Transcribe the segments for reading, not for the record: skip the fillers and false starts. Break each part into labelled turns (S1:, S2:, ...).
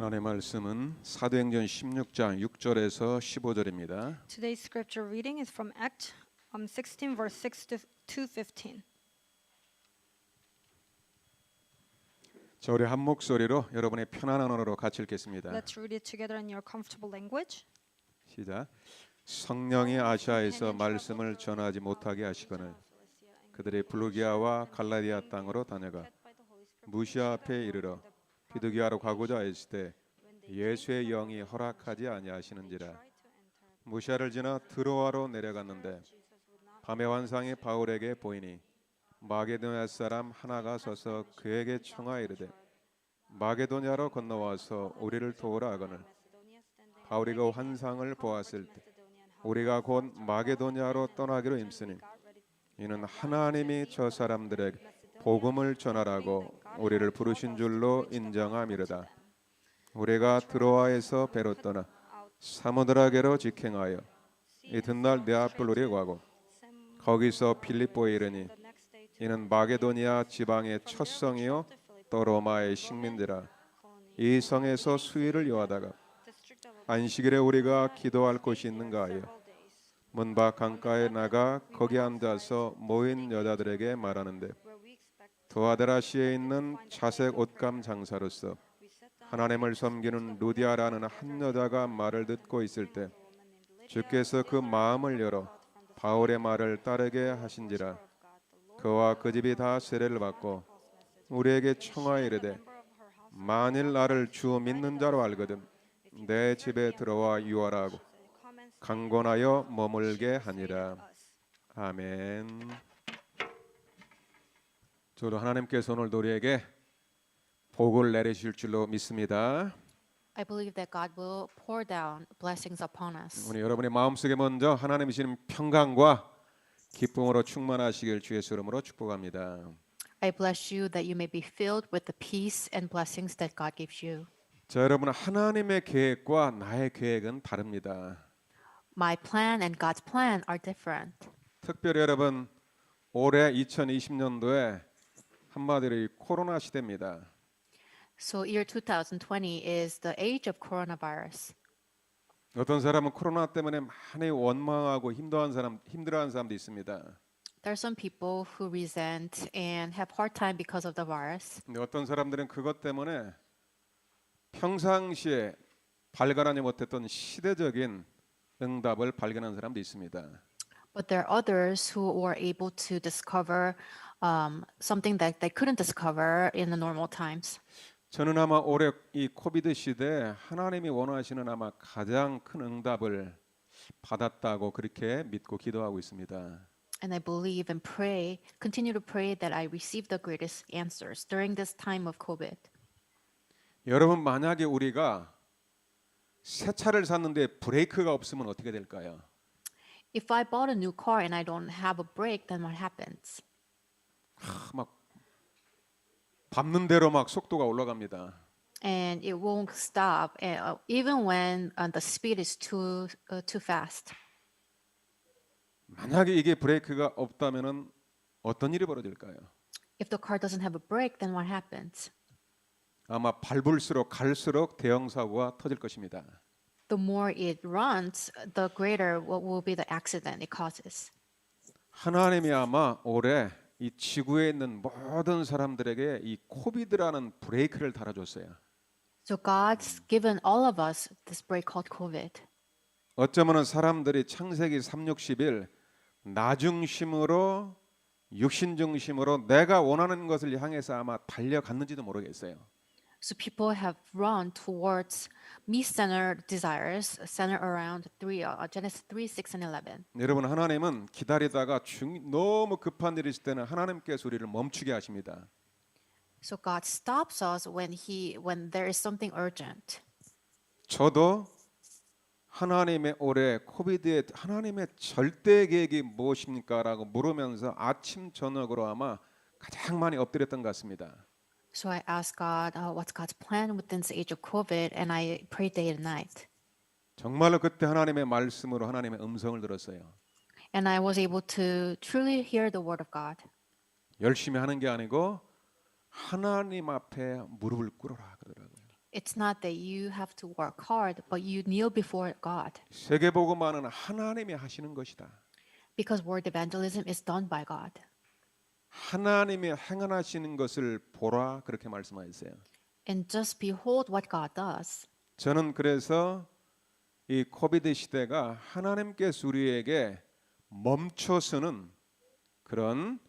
S1: 하나님의 말씀은 사도행전 16장 6절에서 15절입니다.
S2: Today's scripture reading is from Acts 16 verse 6 to 15.
S1: 자, 우리 한 목소리로 여러분의 편안한 언어로 같이 읽겠습니다.
S2: Let's read it together in your comfortable language.
S1: 시작. 성령이 아시아에서 말씀을 전하지 못하게 하시거늘 그들이 블루기아와 갈라디아 땅으로 다녀가 무시아 앞에 이르러 비두기아로 가고자 했을 때 예수의 영이 허락하지 아니하시는지라. 무시아를 지나 드로아로 내려갔는데 밤의 환상이 바울에게 보이니 마게도냐 사람 하나가 서서 그에게 청하여 이르되 마게도냐로 건너와서 우리를 도우라 하거늘 바울이 그 환상을 보았을 때 우리가 곧 마게도냐로 떠나기로 힘쓰니 이는 하나님이 저 사람들에게 복음을 전하라고 우리를 부르신 줄로 인정함이로다. 우리가 드로아에서 배로 떠나 사모드라게로 직행하여 이튿날 네아폴로리에 가고 거기서 빌립보에 이르니 이는 마게도니아 지방의 첫 성이요 또 로마의 식민지라. 이 성에서 수일을 요하다가 안식일에 우리가 기도할 곳이 있는가 하여 문 밖 강가에 나가 거기 앉아서 모인 여자들에게 말하는데 두아데라시에 있는 자색 옷감 장사로서 하나님을 섬기는 루디아라는 한 여자가 말을 듣고 있을 때 주께서 그 마음을 열어 바울의 말을 따르게 하신지라. 그와 그 집이 다 세례를 받고 우리에게 청하여 이르되 만일 나를 주 믿는 자로 알거든 내 집에 들어와 유하라 하고 강권하여 머물게 하니라. 아멘. 저도 하나님께서 오늘 우리에게 복을 내리실 줄로 믿습니다.
S3: I believe that God will pour down blessings upon us.
S1: 우리 여러분의 마음속에 먼저 하나님이 주시는 평강과 기쁨으로 충만하시길 주의 이름으로 축복합니다.
S3: I bless you that you may be filled with the peace and blessings that God gives you.
S1: 자, 여러분 하나님의 계획과 나의 계획은 다릅니다.
S3: My plan and God's plan are different.
S1: 특별히 여러분 올해 2020년도에 한마디로 이 코로나 시대입니다.
S3: So year 2020 is the age of coronavirus.
S1: 어떤 사람은 코로나 때문에 많이 원망하고 힘들어하는 사람도 있습니다.
S3: There are some people who resent and have hard time because of the virus.
S1: 근데 어떤 사람들은 그것 때문에 평상시에 발견하지 못했던 시대적인 응답을 발견한 사람도 있습니다.
S3: But there are others who were able to discover something that they couldn't discover in the normal times.
S1: 저는 아마 올해 이 코비드 시대에 하나님이 원하시는 아마 가장 큰 응답을 받았다고 그렇게 믿고 기도하고 있습니다.
S3: And I believe and pray, continue to pray that I receive the greatest answers during this time of COVID.
S1: 여러분 만약에 우리가 새 차를 샀는데 브레이크가 없으면 어떻게 될까요?
S3: If I bought a new car and I don't have a brake, then what happens?
S1: 막 밟는 대로 막 속도가 올라갑니다.
S3: And it won't stop, even when the speed is too fast.
S1: 만약에 이게 브레이크가 없다면은 어떤 일이 벌어질까요?
S3: If the car doesn't have a brake, then what happens?
S1: 아마 밟을수록 갈수록 대형 사고가 터질 것입니다.
S3: The more it runs, the greater what will be the accident it causes.
S1: 하나님이 아마 올해 이 지구에 있는 모든 사람들에게 이 코비드라는 브레이크를 달아줬어요.
S3: So God's given all of us this break called COVID.
S1: 어쩌면은 사람들이 창세기 3:61 나 중심으로 육신 중심으로 내가 원하는 것을 향해서 아마 달려갔는지도 모르겠어요.
S3: So people have run towards me-centered desires, centered around Genesis 3, 6, and 11.
S1: 여러분 하나님은 기다리다가 너무 급한 일이 있을 때는 하나님께서 우리를 멈추게 하십니다.
S3: So God stops us when there is something urgent.
S1: 저도 하나님의 올해 코비드에 하나님의 절대 계획이 무엇입니까라고 물으면서 아침 저녁으로 아마 가장 많이 엎드렸던 것 같습니다.
S3: So I asked God, what's God's plan within this age of COVID, and I prayed day and night.
S1: 정말로 그때 하나님의 말씀으로 하나님의 음성을 들었어요.
S3: And I was able to truly hear the word of God.
S1: 열심히 하는 게 아니고 하나님 앞에 무릎을 꿇어라 그러더라고요.
S3: It's not that you have to work hard, but you kneel before God.
S1: 세계 복음화는 하나님이 하시는 것이다.
S3: Because word evangelism is done by God.
S1: 하나님이 행하시는 것을 보라 그렇게 말씀하셨어요.
S3: And just behold what God does.
S1: 저는 그래서 이 코비드 시대가 하나님께서 우리에게 멈춰서는 그런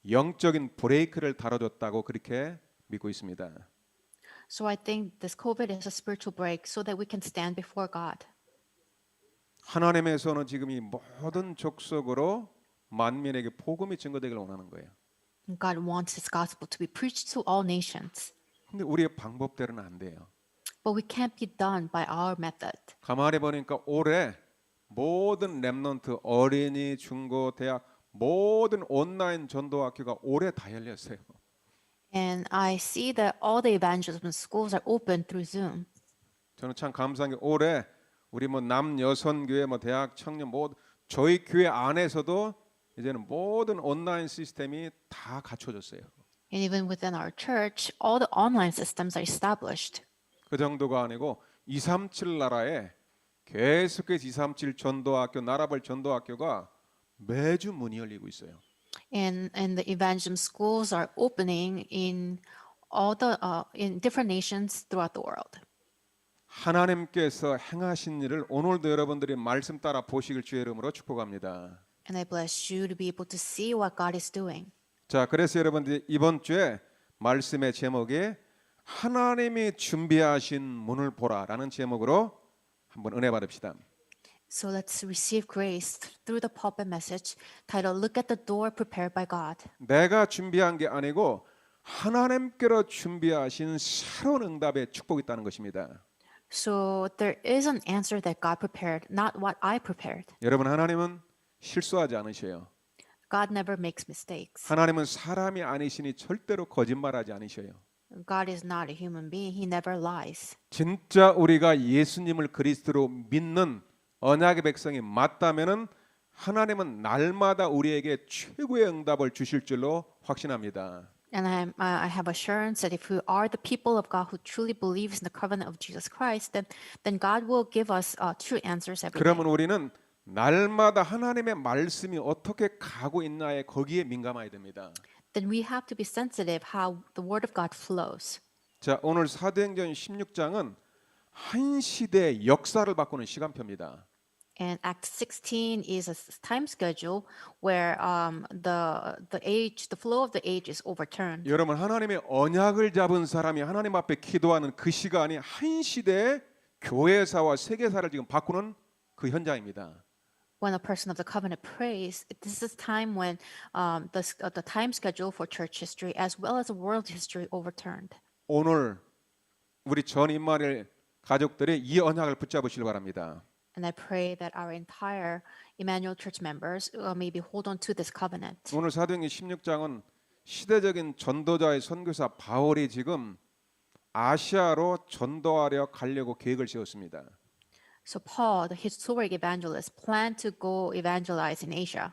S1: 영적인 브레이크를 달아줬다고 그렇게 믿고 있습니다.
S3: So I think this COVID is a spiritual break so that we can stand before God.
S1: 하나님에서는 지금 이 모든 족속으로 만민에게 복음이 증거되기를 원하는 거예요.
S3: And God wants His gospel to be preached to all nations.
S1: 근데 우리의 방법대로는 안 돼요.
S3: But we can't be done by our method.
S1: 가만히 보니까 올해 모든 렘넌트 어린이, 중고, 대학 모든 온라인 전도학교가 올해 다 열렸어요.
S3: And I see that all the evangelism schools are open through Zoom.
S1: 저는 참 감사한 게 올해 우리 뭐 남여선 교회 뭐 대학 청년 모두 저희 교회 안에서도 이제는 모든 온라인 시스템이 다 갖춰졌어요.
S3: And even within our church, all the online systems are established.
S1: 그 정도가 아니고 237 나라에 계속해서 237 전도학교, 나라별 전도학교가 매주 문이 열리고 있어요.
S3: And the evangelism schools are opening in all the in different nations throughout the world.
S1: 하나님께서 행하신 일을 오늘도 여러분들이 말씀 따라 보시길 주의 이름으로 축복합니다.
S3: And I bless you to be able to see what God is doing.
S1: 자, 그래서 여러분들이 이번 주에 말씀의 제목이 하나님이 준비하신 문을 보라라는 제목으로 한번 은혜 받읍시다.
S3: So let's receive grace through the pulpit message titled "Look at the door prepared by God."
S1: 내가 준비한 게 아니고 하나님께로 준비하신 새로운 응답의 축복이 있다는 것입니다.
S3: So there is an answer that God prepared, not what I prepared.
S1: 여러분, 하나님은 실수하지 않으셔요.
S3: God never makes mistakes.
S1: 하나님은 사람이 아니시니 절대로 거짓말하지 않으셔요.
S3: God is not a human being. He never lies.
S1: 진짜 우리가 예수님을 그리스도로 믿는 언약의 백성이 맞다면은 하나님은 날마다 우리에게 최고의 응답을 주실 줄로 확신합니다.
S3: And I have assurance that if we are the people of God who truly believes in the covenant of Jesus Christ, then God will give us true answers every day.
S1: 그러면 우리는 날마다 하나님의 말씀이 어떻게 가고 있나에 거기에 민감해야 됩니다.
S3: Then we have to be sensitive how the word of God flows.
S1: 자, 오늘 사도행전 16장은 한 시대의 역사를 바꾸는 시간표입니다.
S3: And Act 16 is a time schedule where the flow of the age is overturned.
S1: 여러분, 하나님의 언약을 잡은 사람이 하나님 앞에 기도하는 그 시간이 한 시대의 교회사와 세계사를 지금 바꾸는 그 현장입니다.
S3: When a person of the covenant prays, this is time when the time schedule for church history as well as world history overturned.
S1: 오늘 우리 전 임마누엘 가족들이 이 언약을 붙잡으시길 바랍니다.
S3: And I pray that our entire Emmanuel Church members maybe hold on to this covenant.
S1: 오늘 사도행전 16장은 시대적인 전도자의 선교사 바울이 지금 아시아로 전도하려 가려고 계획을 세웠습니다.
S3: So Paul, the historic evangelist, planned to go evangelize in Asia.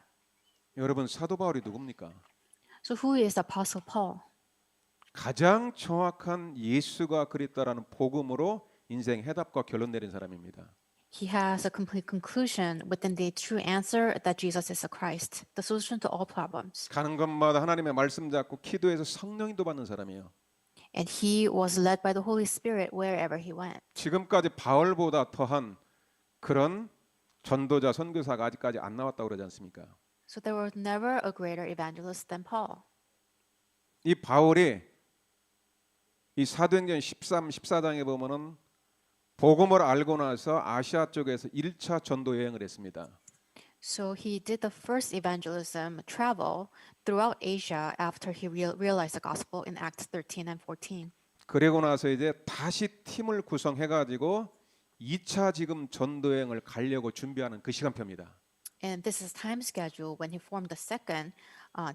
S1: 여러분, 사도 바울이 누굽니까?
S3: So who is Apostle Paul?
S1: 가장 정확한 예수가 그리스도라는 복음으로 인생 해답과 결론 내린 사람입니다.
S3: He has a complete conclusion within the true answer that Jesus is the Christ, the solution to all problems.
S1: 가는 곳마다 하나님의 말씀 잡고 기도해서 성령인도 받는 사람이에요.
S3: And he was led by the Holy Spirit wherever he went.
S1: 지금까지 바울보다 더한 그런 전도자 선교사가 아직까지 안 나왔다고 그러지 않습니까?
S3: So there was never a greater evangelist than Paul.
S1: 이 바울이 이 사도행전 13, 14장에 보면은 복음을 알고 나서 아시아 쪽에서 1차 전도 여행을 했습니다.
S3: So he did the first evangelism travel throughout Asia after he realized the gospel in Acts 13 and 14.
S1: 그리고 나서 이제 다시 팀을 구성해 가지고 2차 지금 전도 여행을 가려고 준비하는 그 시간표입니다.
S3: And this is time schedule when he formed the second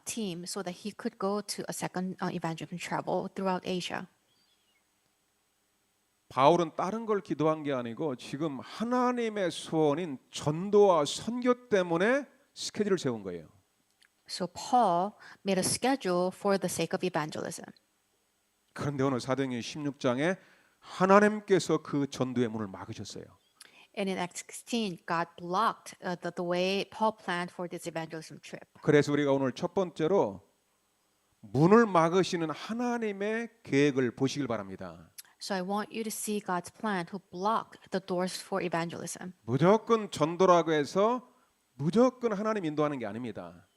S3: team so that he could go to a second evangelism travel throughout Asia.
S1: 바울은 다른 걸 기도한 게 아니고 지금 하나님의 소원인 전도와 선교 때문에 스케줄을 세운 거예요.
S3: So Paul made a schedule for the sake of evangelism.
S1: 그런데 오늘 사도행전 16장에 하나님께서 그 전도의 문을 막으셨어요.
S3: And in Acts 16, God blocked the way Paul planned for this evangelism trip.
S1: 그래서 우리가 오늘 첫 번째로 문을 막으시는 하나님의 계획을 보시길 바랍니다.
S3: So I want you to see God's plan who block the doors for evangelism.
S1: 무조건 전도라고 해서 무조건 하나님 인도하는 게 아닙니다.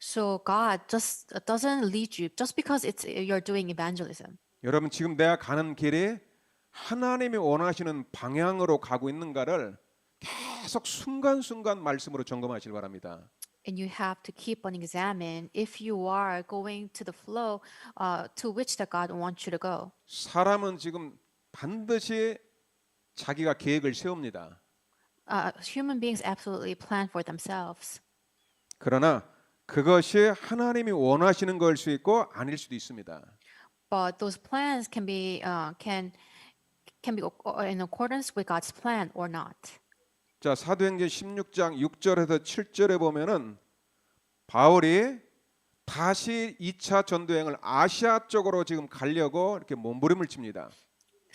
S3: So God just doesn't lead you just because you're doing evangelism.
S1: 여러분 지금 내가 가는 길이 하나님이 원하시는 방향으로 가고 있는가를 계속 순간순간 말씀으로 점검하시길 바랍니다.
S3: And you have to keep on examine if you are going to the flow to which that God wants you to go.
S1: 사람은 지금 반드시 자기가 계획을 세웁니다.
S3: Human beings absolutely plan for themselves.
S1: 그러나 그것이 하나님이 원하시는 걸 수 있고 아닐 수도 있습니다.
S3: But those plans can be in accordance with God's plan or not.
S1: 자, 사도행전 16장 6절에서 7절에 보면은 바울이 다시 2차 전도행을 아시아 쪽으로 지금 가려고 이렇게 몸부림을 칩니다.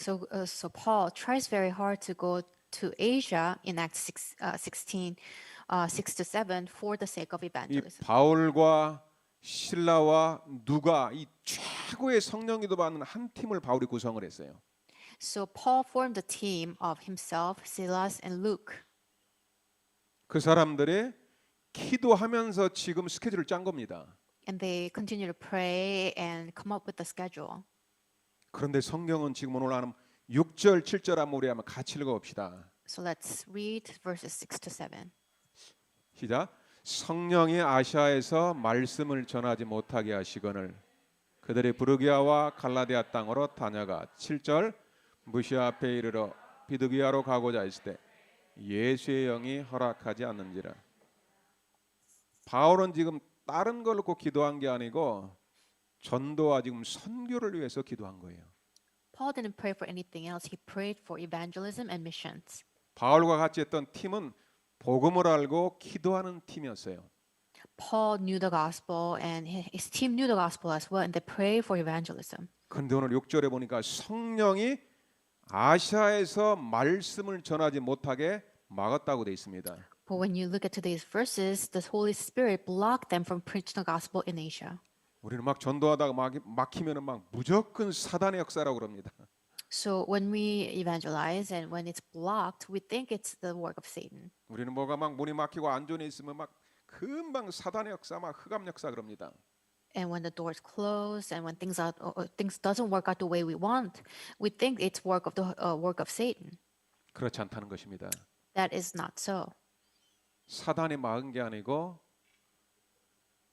S3: So Paul tries very hard to go to Asia in Acts 16, 6 to 7 for the sake of
S1: 이
S3: evangelism.
S1: 바울과 실라와 누가 이 최고의 성령 기도 받는 한 팀을 바울이 구성을 했어요.
S3: So Paul formed a team of himself, Silas, and Luke.
S1: 그 사람들이 기도하면서 지금 스케줄을 짠 겁니다.
S3: And they continue to pray and come up with the schedule.
S1: 그런데 성경은 지금 오늘 하는 6절, 7절 한번 우리 한번 같이 읽어봅시다.
S3: So let's read verses 6 to 7.
S1: 시작. 성령이 아시아에서 말씀을 전하지 못하게 하시거늘 그들이 부르기아와 갈라디아 땅으로 다녀가 7절 무시아 앞에 이르러 비두기아로 가고자 했을 때 예수의 영이 허락하지 않는지라. 바울은 지금 다른 걸 놓고 기도한 게 아니고 전도와 지금 선교를 위해서 기도한 거예요.
S3: Paul didn't pray for anything else. He prayed for evangelism and missions.
S1: 바울과 같이 했던 팀은 복음을 알고 기도하는 팀이었어요.
S3: Paul knew the gospel and his team knew the gospel as well, and they prayed for evangelism.
S1: 그런데 오늘 6절에 보니까 성령이 아시아에서 말씀을 전하지 못하게 막았다고 돼 있습니다.
S3: But when you look at today's verses, the Holy Spirit blocked them from preaching the gospel in Asia.
S1: 우리는 막 전도하다가 막히면은 막 무조건 사단의 역사라고 그럽니다.
S3: So when we evangelize and when it's blocked, we think it's the work of Satan.
S1: 우리는 뭐가 막 문이 막히고 안전에 있으면 막 금방 사단의 역사, 막 흑암 역사 그럽니다.
S3: And when the doors close and when things doesn't work out the way we want, we think it's work of Satan.
S1: 그렇지 않다는 것입니다.
S3: That is not so.
S1: 사단이 막은 게 아니고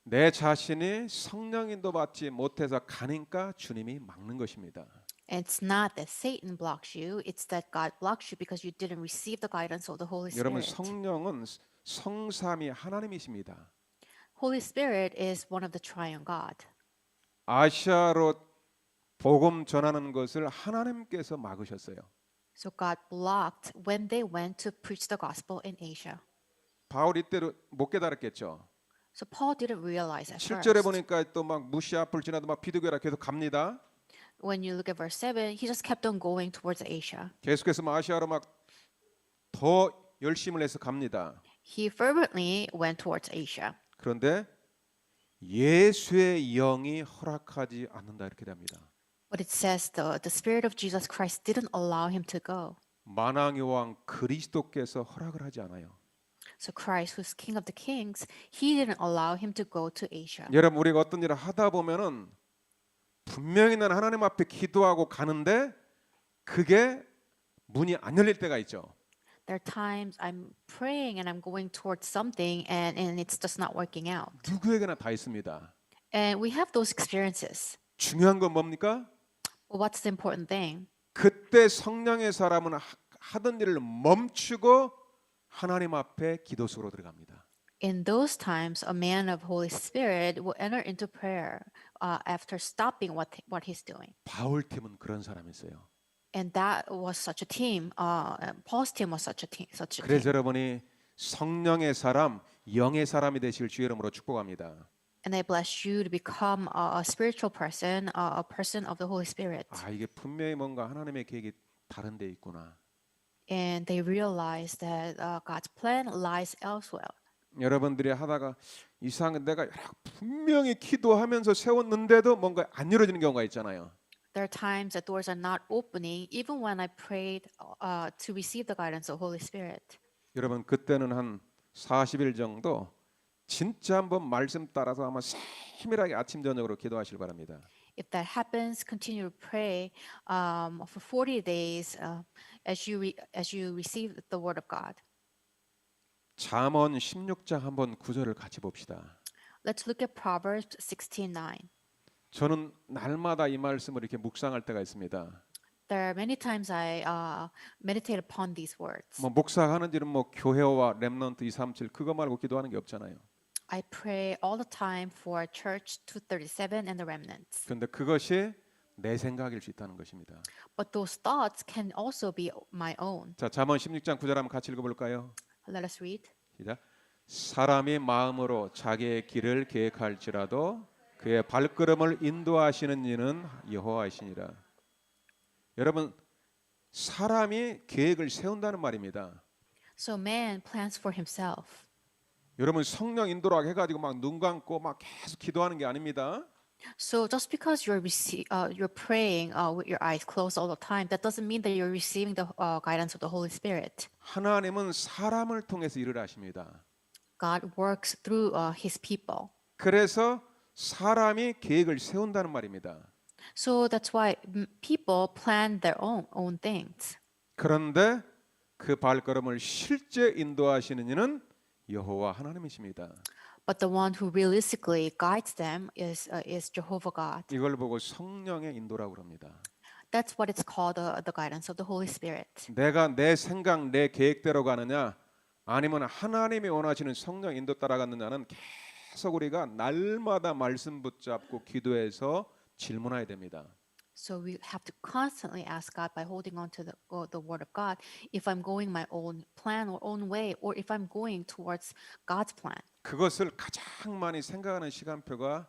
S1: 내 자신이 성령 인도 받지 못해서 가니까 주님이 막는 것입니다.
S3: It's not that Satan blocks you, it's that God blocks you because you didn't receive the guidance of the Holy
S1: 여러분
S3: Spirit.
S1: 성령은 성삼위 하나님이십니다.
S3: Holy Spirit is one of the triune God.
S1: 아시아로 복음 전하는 것을 하나님께서 막으셨어요.
S3: So God blocked when they went to preach the gospel in Asia.
S1: 바울 이때로 못 깨달았겠죠.
S3: So Paul didn't realize at
S1: 7절에
S3: first.
S1: 보니까 또 막 무시아 앞을 지나도 막 비두개라 계속 갑니다.
S3: When you look at verse 7, he just kept on going towards Asia.
S1: 계속해서 막 아시아로 막 더 열심을 해서 갑니다.
S3: He fervently went towards Asia.
S1: 그런데 예수의 영이 허락하지 않는다 이렇게 됩니다.
S3: But it says the Spirit of Jesus Christ didn't allow him to go.
S1: 만왕의 왕 그리스도께서 허락을 하지 않아요.
S3: So Christ, who's King of the Kings, he didn't allow him to go to Asia.
S1: 여러분 우리가 어떤 일을 하다 보면은 분명히 난 하나님 앞에 기도하고 가는데 그게 문이 안 열릴 때가 있죠.
S3: There are times I'm praying and I'm going towards something and it's just not working out.
S1: 누구에게나 다 있습니다.
S3: And we have those experiences.
S1: 중요한 건 뭡니까?
S3: Well, what's the important thing?
S1: 그때 성령의 사람은 하던 일을 멈추고 하나님 앞에 기도 속으로 들어갑니다.
S3: In those times, a man of Holy Spirit will enter into prayer after stopping what he's doing.
S1: 바울 팀은 그런 사람이었어요.
S3: And that was such a team. Paul's team was such a team. Such a
S1: 그래서
S3: team.
S1: 여러분이 성령의 사람, 영의 사람이 되실 주의 이름으로 축복합니다.
S3: And I bless you to become a spiritual person, a person of the Holy Spirit.
S1: 아, 이게 분명히 뭔가 하나님의 계획이 다른 데 있구나.
S3: And they realize that God's plan lies elsewhere.
S1: 여러분들이 하다가 이상하게 내가 분명히 기도하면서 세웠는데도 뭔가 안 이루어지는 경우가 있잖아요.
S3: There are times that doors are not opening, even when I prayed to receive the guidance of Holy Spirit.
S1: 여러분 그때는 한 40일 정도 진짜 한번 말씀 따라서 아마 세밀하게 아침 저녁으로 기도하시길 바랍니다.
S3: If that happens, continue to pray for 40 days as you receive the word of God.
S1: 잠언 16장 한번 구절을 같이 봅시다.
S3: Let's look at Proverbs 16:9.
S1: 저는 날마다 이 말씀을 이렇게 묵상할 때가 있습니다.
S3: There are many times I meditate upon these words.
S1: 뭐 목사하는 일은 뭐 교회와 렘넌트 237 그거 말고 기도하는 게 없잖아요.
S3: I pray all the time for Church 237 and the remnants.
S1: 그런데 그것이 내 생각일 수 있다는 것입니다.
S3: But those thoughts can also be my own.
S1: 자, 잠언 16장 9절 한번 같이 읽어볼까요?
S3: Let us read.
S1: 시작. 사람이 마음으로 자기의 길을 계획할지라도 그의 발걸음을 인도하시는 이는 여호와이시니라. 여러분, 사람이 계획을 세운다는 말입니다.
S3: So man plans for himself.
S1: 여러분 성령 인도라고 해가지고 막 눈 감고 막 계속 기도하는 게 아닙니다.
S3: So just because you're praying with your eyes closed all the time, that doesn't mean that you're receiving the guidance of the Holy Spirit.
S1: 하나님은 사람을 통해서 일을 하십니다.
S3: God works through His people.
S1: 그래서 사람이 계획을 세운다는 말입니다.
S3: So that's why people plan their own things.
S1: 그런데 그 발걸음을 실제 인도하시는 이는 여호와 하나님이십니다.
S3: But the one who realistically guides them is Jehovah God.
S1: 이걸 보고 성령의 인도라고 합니다.
S3: That's what it's called, the guidance of the Holy Spirit.
S1: 내가 내 생각, 내 계획대로 가느냐 아니면 하나님이 원하시는 성령 인도 따라가느냐는 계속 우리가 날마다 말씀 붙잡고 기도해서 질문해야 됩니다.
S3: So we have to constantly ask God by holding on to the Word of God if I'm going my own plan or own way, or if I'm going towards God's plan.
S1: 그것을 가장 많이 생각하는 시간표가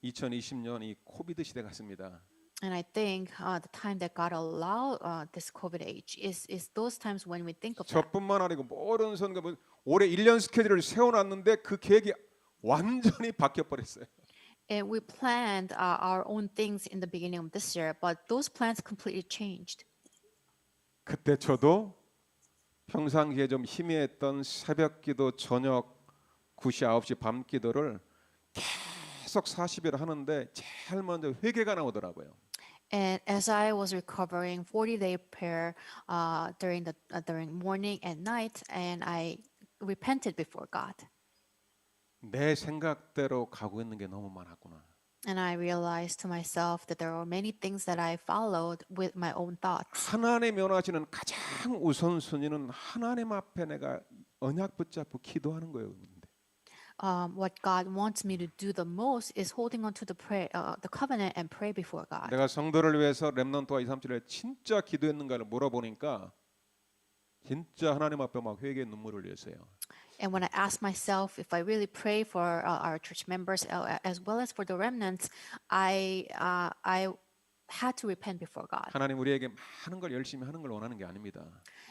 S1: 2020년 이 코비드 시대 같습니다.
S3: And I think the time that God allowed this COVID age is those times when we think of that.
S1: 저뿐만 아니고 모든 선거 올해 1년 스케줄을 세워놨는데 그 계획이 완전히 바뀌어 버렸어요.
S3: And we planned our own things in the beginning of this year, but those plans completely changed.
S1: 그때 저도 평상시에 좀 희미했던 새벽기도, 저녁 9시, 9시 밤 기도를 계속 40일 하는데 제일 먼저 회개가 나오더라고요.
S3: And as I was recovering 40-day prayer during morning and night, and I repented before God.
S1: 내 생각대로 가고 있는 게 너무 많았구나.
S3: And I realized to myself that there were many things that I followed with my own thoughts.
S1: 하나님이 원하시는 가장 우선순위는 하나님 앞에 내가 언약 붙잡고 기도하는 거예요.
S3: What God wants me to do the most is holding on to the covenant and pray before God.
S1: 내가 성도를 위해서 렘넌트와 237에 진짜 기도했는가를 물어보니까 진짜 하나님 앞에 막 회개의 눈물을 흘렸어요.
S3: And when I asked myself if I really pray for our church members as well as for the remnants, I had to repent before God.
S1: 하나님 우리에게 많은 걸 열심히 하는 걸 원하는 게 아닙니다.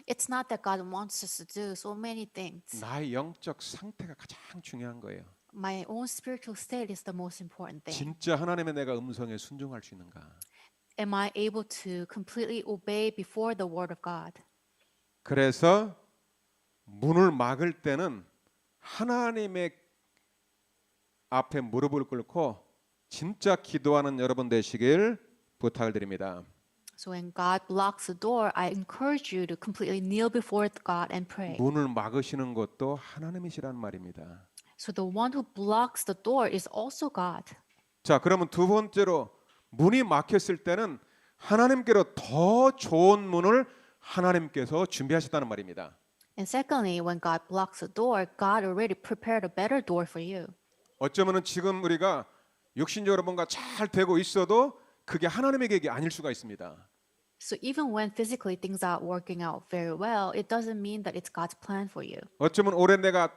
S3: It's not that God wants us to do so many things.
S1: 나의 영적 상태가 가장 중요한 거예요.
S3: My own spiritual state is the most important thing.
S1: 진짜 하나님의 내가 음성에 순종할 수 있는가?
S3: Am I able to completely obey before the word of God?
S1: 그래서 문을 막을 때는 하나님의 앞에 무릎을 꿇고 진짜 기도하는 여러분 되시길 부탁을 드립니다.
S3: So when God blocks the door, I encourage you to completely kneel before God and pray.
S1: 문을 막으시는 것도 하나님이시란 말입니다.
S3: So the one who blocks the door is also God.
S1: 자, 그러면 두 번째로 문이 막혔을 때는 하나님께로 더 좋은 문을 하나님께서 준비하셨다는 말입니다.
S3: And secondly, when God blocks the door, God already prepared a better door for you.
S1: 어쩌면은 지금 우리가 육신적으로 뭔가 잘 되고 있어도 그게 하나님의 계획이 아닐 수가 있습니다.
S3: So even when physically things are working out very well, it doesn't mean that it's God's plan for you.
S1: 어쩌면 올해 내가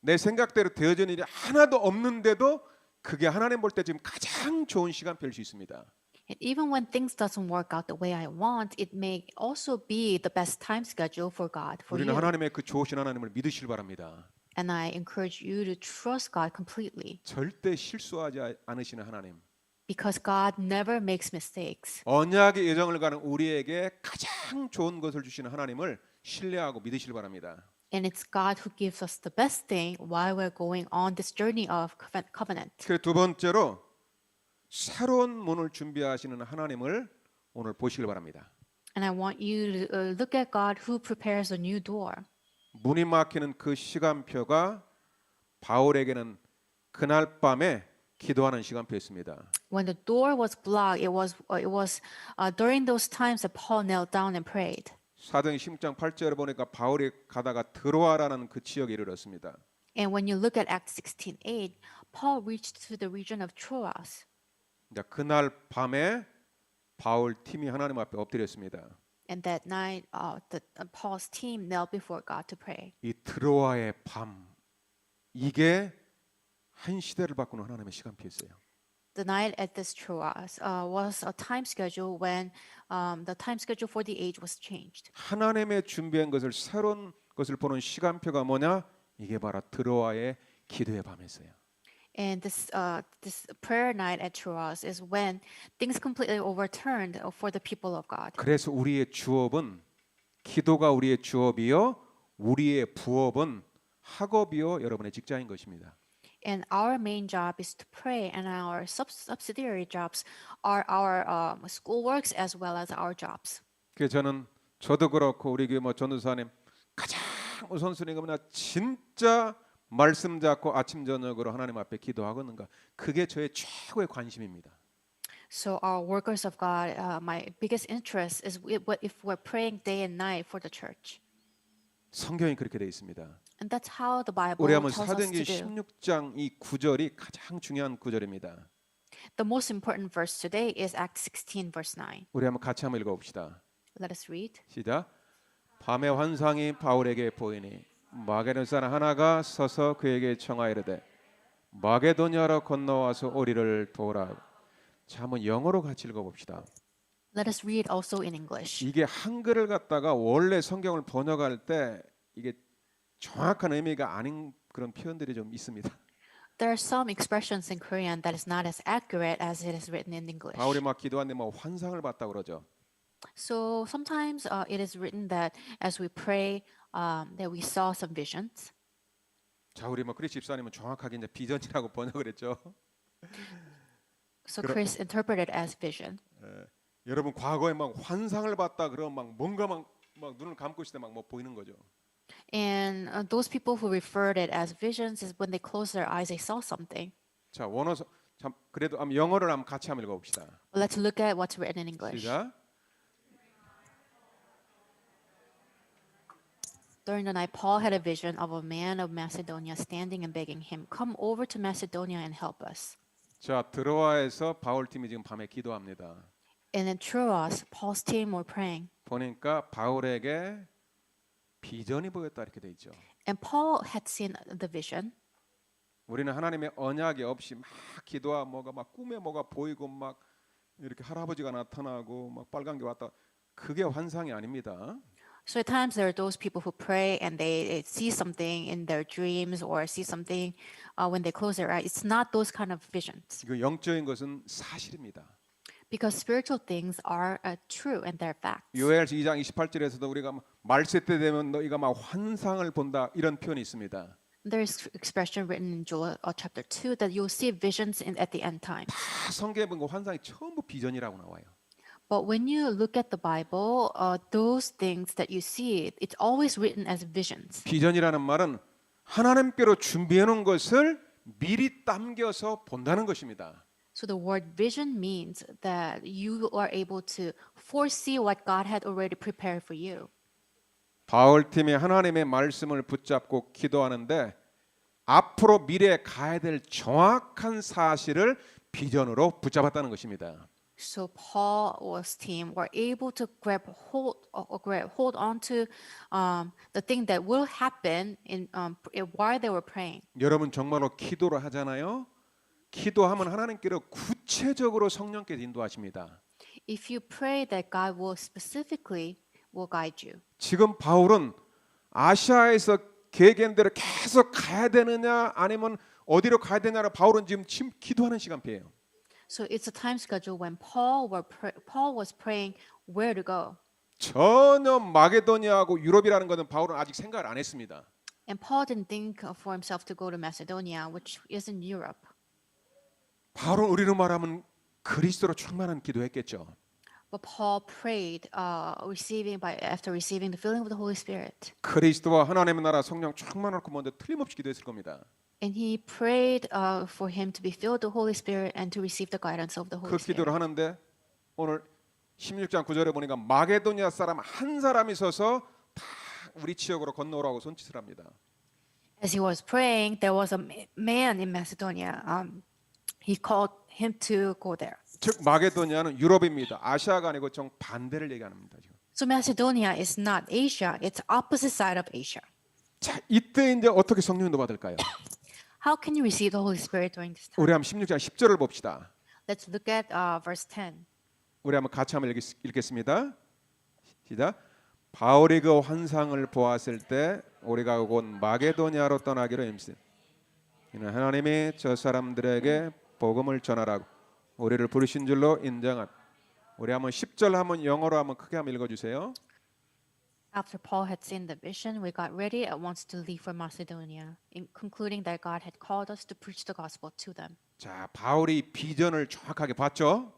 S1: 내 생각대로 되어진 일이 하나도 없는데도 그게 하나님 볼 때 지금 가장 좋은 시간표일 수 있습니다.
S3: And even when things doesn't work out the way I want, it may also be the best time schedule for God, for
S1: 우리는
S3: you.
S1: 하나님의 그 좋으신 하나님을 믿으시길 바랍니다.
S3: And I encourage you to trust God completely
S1: 절대 실수하지 않으시는 하나님.
S3: because God never makes mistakes.
S1: 언약의 여정을 가는 우리에게 가장 좋은 것을 주시는 하나님을 신뢰하고 믿으시길 바랍니다.
S3: And it's God who gives us the best thing while we're going on this journey of covenant.
S1: 그 두 번째로 새로운 문을 준비하시는 하나님을 오늘 보시길 바랍니다.
S3: And I want you to look at God who prepares a new door.
S1: 문이 막히는 그 시간표가 바울에게는 그날 밤에 기도하는 시간표였습니다.
S3: When the door was blocked, it was during those times that Paul knelt down and prayed.
S1: 사도행 16장 8절에 보니까 바울이 가다가 드로아라는 그 지역에 이르렀습니다.
S3: And when you look at Acts 16:8, Paul reached to the region of Troas.
S1: 그날 밤에 바울 팀이 하나님 앞에 엎드렸습니다.
S3: And that night, Paul's team knelt before God to pray.
S1: 이 드로아의 밤 이게 한 시대를 바꾸는 하나님의 시간표였어요.
S3: The night at this Troas was a time schedule when the time schedule for the age was changed.
S1: 하나님의 준비한 것을 새로운 것을 보는 시간표가 뭐냐? 이게 바로 드로아의 기도의 밤이었어요.
S3: And this prayer night at Troas is when things completely overturned for the people of God.
S1: 그래서 우리의 주업은 기도가 우리의 주업이요, 우리의 부업은 학업이요, 여러분의 직장인 것입니다.
S3: And our main job is to pray, and our subsidiary jobs are our school works as well as our jobs.
S1: 그래서 저도 그렇고 우리 교회 전도사님 가장 우선순위가 뭐냐? 진짜 말씀 잡고 아침 저녁으로 하나님 앞에 기도하겠는가? 그게 저의 최고의 관심입니다.
S3: So our workers of God, my biggest interest is if we're praying day and night for the church.
S1: 성경이 그렇게 되어 있습니다.
S3: And that's how the Bible
S1: 우리 한번
S3: tells us to
S1: 사도행전
S3: do.
S1: 16장 이 9절이 가장 중요한 구절입니다.
S3: The most important verse today is Acts 16 verse 9.
S1: 우리 한번 같이 한번 읽어봅시다.
S3: Let us read.
S1: 시작. 밤의 환상이 바울에게 보이니 마게도냐 사람 하나가 서서 그에게 청하이르되 마게도냐로 건너와서 우리를 도우라. 자, 한번 영어로 같이 읽어봅시다.
S3: Let us read also in English.
S1: 이게 한글을 갖다가 원래 성경을 번역할 때 이게 정확한 의미가 아닌 그런 표현들이 좀 있습니다.
S3: There are some expressions in Korean that is not as accurate as it is written in English.
S1: 바울이 막 기도하는데 뭐 환상을 봤다 그러죠.
S3: So sometimes it is written that as we pray, that we saw some visions.
S1: 자, 우리 뭐 크리스 집사님은 정확하게 이제 비전이라고 번역을 했죠.
S3: So Chris interpreted as vision.
S1: 여러분 과거에 막 환상을 봤다 그러면 막 뭔가 막 눈을 감고 있을 때 막 뭐 보이는 거죠.
S3: And those people who referred it as visions is when they closed their eyes, they saw something.
S1: 자, 원어서 참 그래도 한번 영어를 한번 같이 한번 읽어봅시다.
S3: Well, let's look at what's written in English.
S1: 시작.
S3: During the night, Paul had a vision of a man of Macedonia standing and begging him, "Come over to Macedonia and help us."
S1: 자, 드로아에서 바울 팀이 지금 밤에 기도합니다.
S3: And in Troas, Paul's team were praying.
S1: 보니까 바울에게 비전이 보였다 이렇게 돼 있죠.
S3: And Paul had seen the vision.
S1: 우리는 하나님의 언약이 없이 막 기도하 뭐가 막 꿈에 뭐가 보이고 막 이렇게 할아버지가 나타나고 막 빨간 게 왔다. 그게 환상이 아닙니다.
S3: So at times there are those people who pray and they see something in their dreams or see something when they close their eyes. It's not those kind of visions.
S1: 그 영적인 것은 사실입니다.
S3: Because spiritual things are true and they're facts.
S1: 요엘서 2장 28절에서도 우리가 말세 때 되면 너희가 막 환상을 본다 이런 표현이 있습니다.
S3: There's expression written in Joel chapter 2 that you'll see visions at the end time.
S1: 다 성경에 보면 환상이 전부 비전이라고 나와요.
S3: But when you look at the Bible, those things that you see, it's always written as visions.
S1: 비전이라는 말은 하나님께로 준비해 놓은 것을 미리 당겨서 본다는 것입니다.
S3: So the word vision means that you are able to foresee what God had already prepared for you.
S1: 바울 팀이 하나님의 말씀을 붙잡고 기도하는데 앞으로 미래에 가야 될 정확한 사실을 비전으로 붙잡았다는 것입니다.
S3: So Paul's team were able to grab hold on to the thing that will happen in while they were praying.
S1: 여러분 정말로 기도를 하잖아요. 기도하면 하나님께로 구체적으로 성령께서 인도하십니다.
S3: If you pray that God will specifically will guide you.
S1: 지금 바울은 아시아에서 계획한 대로 계속 가야 되느냐 아니면 어디로 가야 되냐를 바울은 지금 기도하는 시간표예요.
S3: So it's a time schedule when Paul was praying where to go.
S1: 전혀 마게도니아하고 유럽이라는 것은 바울은 아직 생각을 안 했습니다.
S3: And Paul didn't think for himself to go to Macedonia, which is in Europe.
S1: 바울은 우리로 말하면 그리스도로 충만한 기도했겠죠.
S3: But Paul prayed, after receiving the filling of the Holy Spirit,
S1: 그리스도와 하나님의 나라 성령 충만하고 먼저 틀림없이 기도했을 겁니다.
S3: and he prayed for him to be filled with the Holy Spirit and to receive the guidance of the Holy
S1: 그
S3: Spirit.
S1: 기도를 하는데 오늘 16장 9절에 보니까 마게도니아 사람 한 사람이 서서 다 우리 지역으로 건너오라고 손짓을 합니다.
S3: As he was praying, there was a man in Macedonia. He called him to go there.
S1: 즉 마게도니아는 유럽입니다. 아시아가 아니고 정 반대를 얘기합니다. 지금.
S3: So Macedonia is not Asia; it's opposite side of Asia.
S1: 자, 이때 이제 어떻게 성령 인도 받을까요?
S3: How can you receive the Holy Spirit during this time?
S1: 우리 한번 16장 10절을 봅시다.
S3: Let's look at verse 10.
S1: 우리 한번 같이 한번 읽겠습니다. 시작. 바울이 그 환상을 보았을 때 우리가 곧 마게도니아로 떠나기로 임시. 이는 하나님이 저 사람들에게 복음을 전하라고 우리를 부르신 줄로 인정한. 우리 한번 10절 한번 영어로 한번 크게 한번 읽어주세요.
S3: After Paul had seen the vision, we got ready at once to leave for Macedonia, concluding that God had called us to preach the gospel to them.
S1: 자, 바울이 비전을 정확하게 봤죠.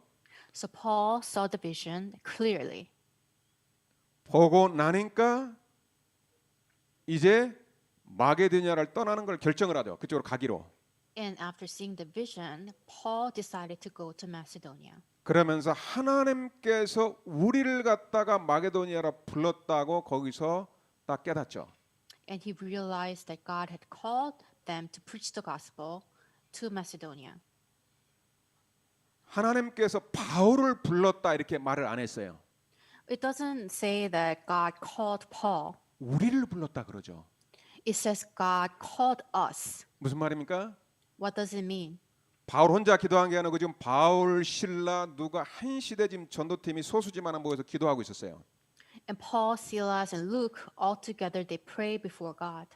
S3: So Paul saw the vision clearly.
S1: 보고 나니까 이제 마게도니아를 떠나는 걸 결정을 하죠. 그쪽으로 가기로.
S3: And after seeing the vision, Paul decided to go to Macedonia.
S1: 그러면서 하나님께서 우리를 갖다가 마게도니아로 불렀다고 거기서 딱 깨닫죠.
S3: And he realized that God had called them to preach the gospel to Macedonia.
S1: 하나님께서 바울을 불렀다 이렇게 말을 안 했어요.
S3: It doesn't say that God called Paul.
S1: 우리를 불렀다 그러죠.
S3: It says God called us.
S1: 무슨 말입니까?
S3: What does it mean?
S1: 바울 혼자 기도한 게 아니고 지금 바울, 실라 누가 한 시대 지금 전도팀이 소수지만 모여서 기도하고 있었어요.
S3: And Paul, Silas, and Luke all together they pray before God.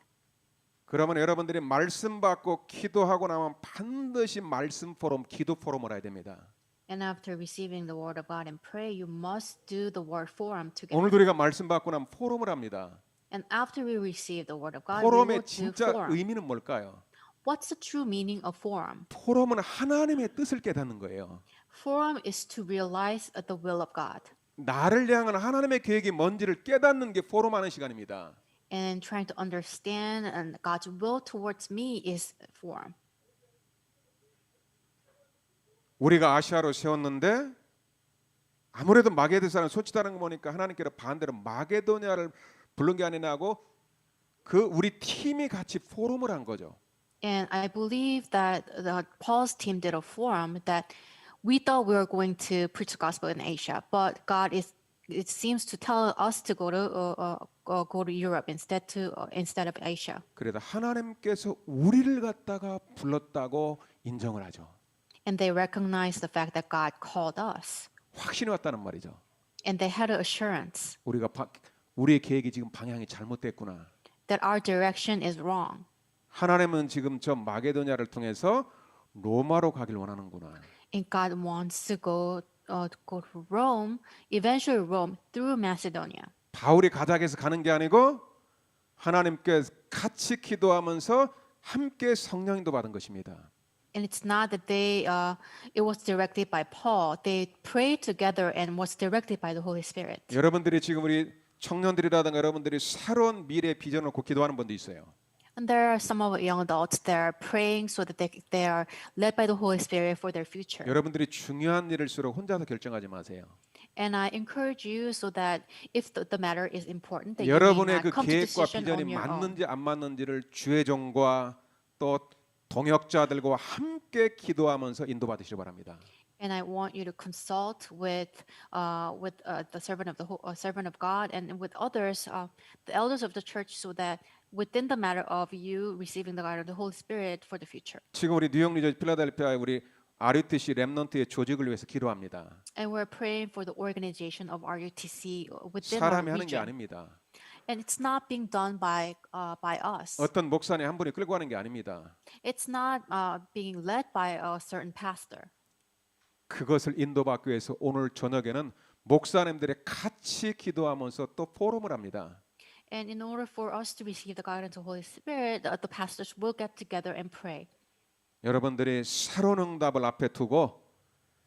S1: 그러면 여러분들이 말씀 받고 기도하고 나면 반드시 말씀 포럼, 기도 포럼을 해야 됩니다.
S3: And after receiving the word of God and pray, you must do the word forum together.
S1: 오늘도 우리가 말씀 받고 나면 포럼을 합니다.
S3: And after we receive the word of God, we will
S1: 포럼의
S3: do
S1: 진짜
S3: forum.
S1: 의미는 뭘까요?
S3: What's the true meaning of forum?
S1: 포럼은 하나님의 뜻을 깨닫는 거예요.
S3: Forum is to realize the will of God.
S1: 나를 향한 하나님의 계획이 뭔지를 깨닫는 게 포럼하는 시간입니다.
S3: And trying to understand and God's will towards me is forum.
S1: 우리가 아시아로 세웠는데 아무래도 마게도니아는 소치다는 거 보니까 하나님께서 반대로 마게도니아를 부른 게 아니냐 하고 그 우리 팀이 같이 포럼을 한 거죠.
S3: And I believe that Paul's team did a forum that we thought we were going to preach the gospel in Asia, but God it seems to tell us to go to Europe instead of Asia.
S1: 그래도 하나님께서 우리를 갖다가 불렀다고 인정을 하죠.
S3: And they recognized the fact that God called us.
S1: 확신이 왔다는 말이죠.
S3: And they had an assurance
S1: 우리의 계획이 지금 방향이 잘못됐구나.
S3: that our direction is wrong.
S1: 하나님은 지금 저 마게도니아를 통해서 로마로 가길 원하는구나.
S3: And God wants to go to Rome, eventually Rome through Macedonia.
S1: 바울이 가작에서 가는 게 아니고 하나님께 같이 기도하면서 함께 성령인도 받은 것입니다.
S3: And it's not that it was directed by Paul. They prayed together and was directed by the Holy Spirit.
S1: 여러분들이 지금 우리 청년들이라든가 여러분들이 새로운 미래 비전을 놓고 기도하는 분도 있어요.
S3: And there are some of young adults that are praying so that they are led by the Holy Spirit for their future.
S1: 여러분들이 중요한 일일수록 혼자서 결정하지 마세요.
S3: And I encourage you so that if the matter is important, that you may
S1: 여러분의
S3: not
S1: 그
S3: come to
S1: 계획과
S3: decision
S1: 비전이
S3: on your own.
S1: 맞는지 안 맞는지를 주의 종과 또 동역자들과 함께 기도하면서 인도받으시기 바랍니다.
S3: And I want you to consult with the servant of God and with others, the elders of the church, so that within the matter of you receiving the guidance of the Holy Spirit for the future.
S1: 지금 우리 뉴욕, 뉴저지, 필라델피아의 우리 RUTC 렘넌트의 조직을 위해서 기도합니다.
S3: And we're praying for the organization of RUTC within our
S1: 사람이 하는 게
S3: region.
S1: 아닙니다.
S3: And it's not being done by us.
S1: 어떤 목사님 한 분이 끌고 가는 게 아닙니다.
S3: It's not being led by a certain pastor.
S1: 그것을 인도받기 위해서 오늘 저녁에는 목사님들의 같이 기도하면서 또 포럼을 합니다.
S3: And in order for us to receive the guidance of the Holy Spirit, the pastors will get together and pray.
S1: 여러분들이 새로운 응답을 앞에 두고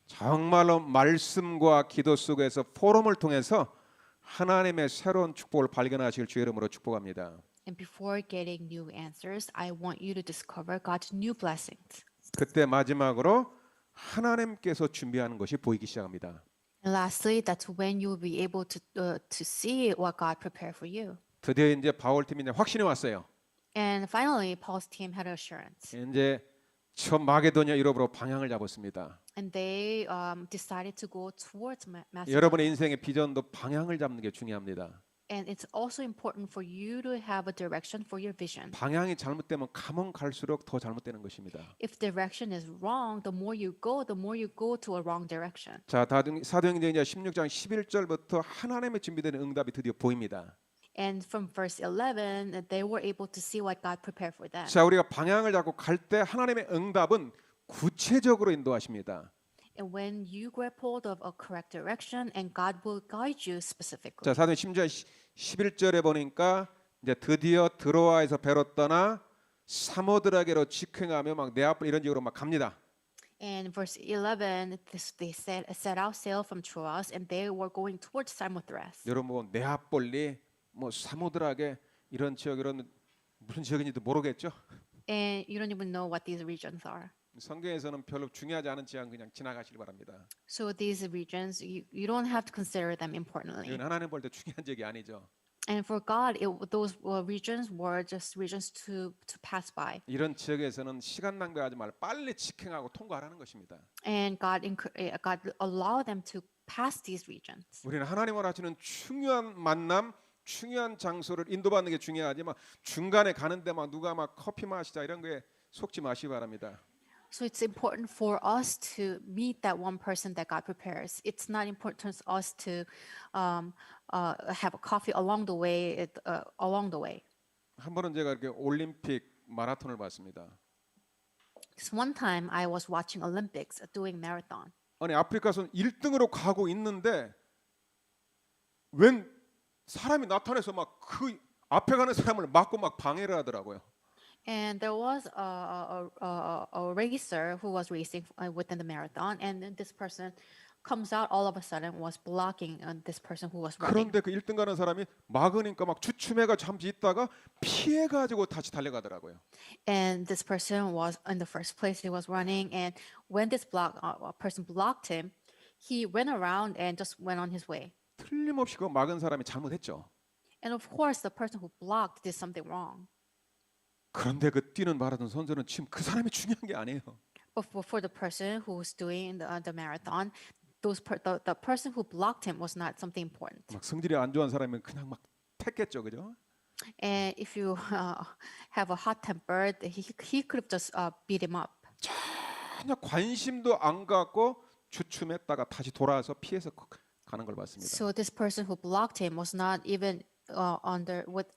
S1: 정말로 말씀과 기도 속에서 포럼을 통해서 하나님의 새로운 축복을 발견하시길 주의 이름으로 축복합니다.
S3: And before getting new answers, I want you to discover God's new blessings.
S1: 그때 마지막으로 하나님께서 준비하는 것이 보이기 시작합니다.
S3: And lastly, that's when you will be able to see what God prepared for you.
S1: 드디어 이제 바울 팀이 이제 확신이 왔어요.
S3: And finally, Paul's team had assurance.
S1: 이제 저 마게도냐 유럽으로 방향을 잡았습니다.
S3: And they decided to go towards Macedonia.
S1: 여러분의 인생의 비전도 방향을 잡는 게 중요합니다.
S3: And it's also important for you to have a direction for your vision.
S1: 방향이 잘못되면 가면 갈수록 더 잘못되는 것입니다.
S3: If direction is wrong, the more you go to a wrong direction.
S1: 자, 사도행전 16장 11절부터 하나님의 준비된 응답이 드디어 보입니다.
S3: And from verse 11, they were able to see what God prepared for them.
S1: 자, 우리가 방향을 잡고 갈 때 하나님의 응답은 구체적으로 인도하십니다.
S3: And when you grab hold of a correct direction, and God will guide you specifically.
S1: 자, 사도행전 11절에 보니까 이제 드디어 드로아에서 배로 떠나 사모드라게로 직행하며 막 네아폴 이런 지역으로 막 갑니다.
S3: And verse 11, they set out sail from Troas, and they were going towards Samothrace.
S1: 여러분 뭐 네아폴리 뭐 사모드라게 이런 지역 이런 무슨 지역인지도 모르겠죠?
S3: And you don't even know what these regions are.
S1: 성경에서는 별로 중요하지 않은 지역 그냥 지나가시기 바랍니다.
S3: So these regions, you don't have to consider them importantly.
S1: 이건 하나님 볼 때 중요한 지역이 아니죠.
S3: And for God, those regions were just regions to pass by.
S1: 이런 지역에서는 시간 낭비하지 말고 빨리 직행하고 통과하라는 것입니다.
S3: And God allowed them to pass these regions.
S1: 우리는 하나님을 하시는 중요한 만남, 중요한 장소를 인도받는 게 중요하지만 중간에 가는데 막 누가 막 커피 마시자 이런 거에 속지 마시기 바랍니다.
S3: So it's important for us to meet that one person that God prepares. It's not important for us to have a coffee along the way.
S1: 한 번은 제가 이렇게 올림픽 마라톤을 봤습니다.
S3: Because one time I was watching Olympics doing marathon.
S1: 아니 아프리카선 1등으로 가고 있는데 웬 사람이 나타나서 막 그 앞에 가는 사람을 막고 막 방해를 하더라고요.
S3: And there was a racer who was racing within the marathon, and then this person comes out all of a sudden was blocking this person who was running.
S1: 그런데 그 1등 가는 사람이 막으니까 막 주춤해가 잠시 있다가 피해 가지고 다시 달려가더라고요.
S3: And this person was in the first place he was running, and when this person blocked him, he went around and just went on his way.
S1: 틀림없이 그 막은 사람이 잘못했죠.
S3: And of course, the person who blocked did something wrong.
S1: 그런데 그 뛰는 마라톤 선수는 지금 그 사람이 중요한 게 아니에요.
S3: But for the person who was doing the marathon, the person who blocked him was not something important.
S1: 막 성질이 안 좋은 사람이면 그냥 막 택겠죠, 그죠?
S3: And if you have a hot temper, he could have just beat him up.
S1: 전혀 관심도 안 갖고 주춤했다가 다시 돌아와서 피해서 가는 걸 봤습니다.
S3: So this person who blocked him was not even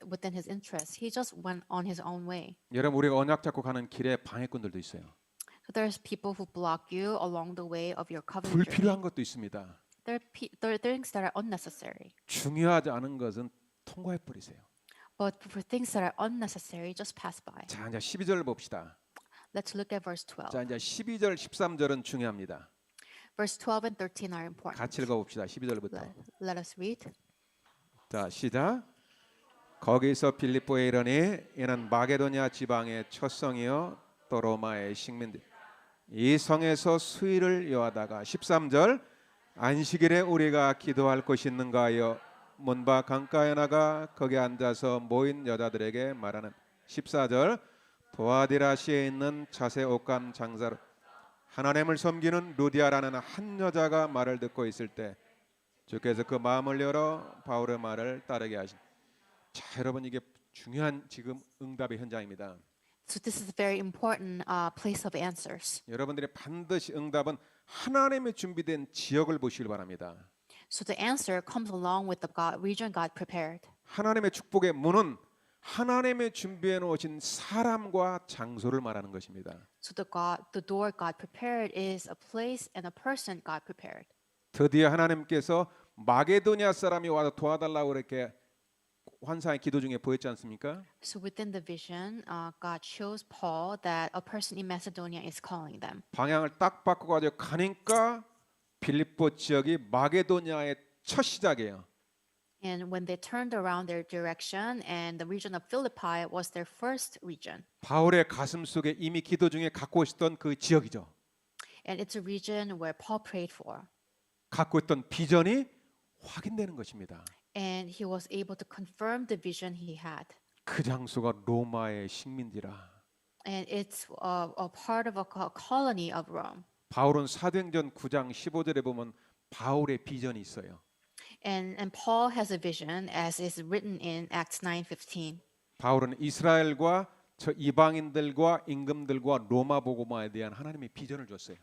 S3: within his interest. He just went on his own way.
S1: 여러분 우리가 언약 잡고 가는 길에 방해꾼들도 있어요.
S3: So there's people who block you along the way of your covenant journey.
S1: 불필요한 것도 있습니다.
S3: There are things that are unnecessary.
S1: 중요하지 않은 것은 통과해 버리세요.
S3: But for things that are unnecessary, just pass by.
S1: 자, 이제 12절 봅시다.
S3: Let's look at verse 12.
S1: 자, 이제 12절, 13절은 중요합니다.
S3: Verse 12 and 13 are important.
S1: 같이 읽어 봅시다. 12절부터.
S3: Let us read.
S1: 자, 시작. 거기서 빌립보에 이르니 이는 마게도냐 지방의 첫 성이요 또 로마의 식민들. 이 성에서 수일을 요하다가 13절 안식일에 우리가 기도할 곳이 있는가 하여 문밖 강가에 나가 거기 앉아서 모인 여자들에게 말하는 14절 도아디라시에 있는 자세 옷감 장사로 하나님을 섬기는 루디아라는 한 여자가 말을 듣고 있을 때 주께서 그 마음을 열어 바울의 말을 따르게 하신. 자, 여러분 이게 중요한 지금 응답의 현장입니다.
S3: So this is a very important place of answers.
S1: 여러분들이 반드시 응답은 하나님의 준비된 지역을 보시길 바랍니다.
S3: So the answer comes along with the region God prepared.
S1: 하나님의 축복의 문은 하나님의 준비해 놓으신 사람과 장소를 말하는 것입니다.
S3: So the door God prepared is a place and a person God prepared.
S1: 드디어 하나님께서 마게도니아 사람이 와서 도와달라고 이렇게 환상의 기도 중에 보였지 않습니까?
S3: So within the vision, God shows Paul that a person in Macedonia is calling them.
S1: 방향을 딱 바꿔가지고 가니까 빌립보 지역이 마게도니아의 첫 시작이에요.
S3: And when they turned around their direction, and the region of Philippi was their first region.
S1: 바울의 가슴 속에 이미 기도 중에 갖고 있었던 그 지역이죠.
S3: And it's a region where Paul prayed for.
S1: 갖고 있던 비전이 확인되는 것입니다.
S3: And he was able to confirm the vision he had.
S1: 그 장소가 로마의 식민지라.
S3: And it's a part of a colony of Rome.
S1: 바울은 사도행전 9장 15절에 보면 바울의 비전이 있어요.
S3: And Paul has a vision as is written in Acts 9:15.
S1: 바울은 이스라엘과 저 이방인들과 임금들과 로마 복음화에 대한 하나님의 비전을 줬어요.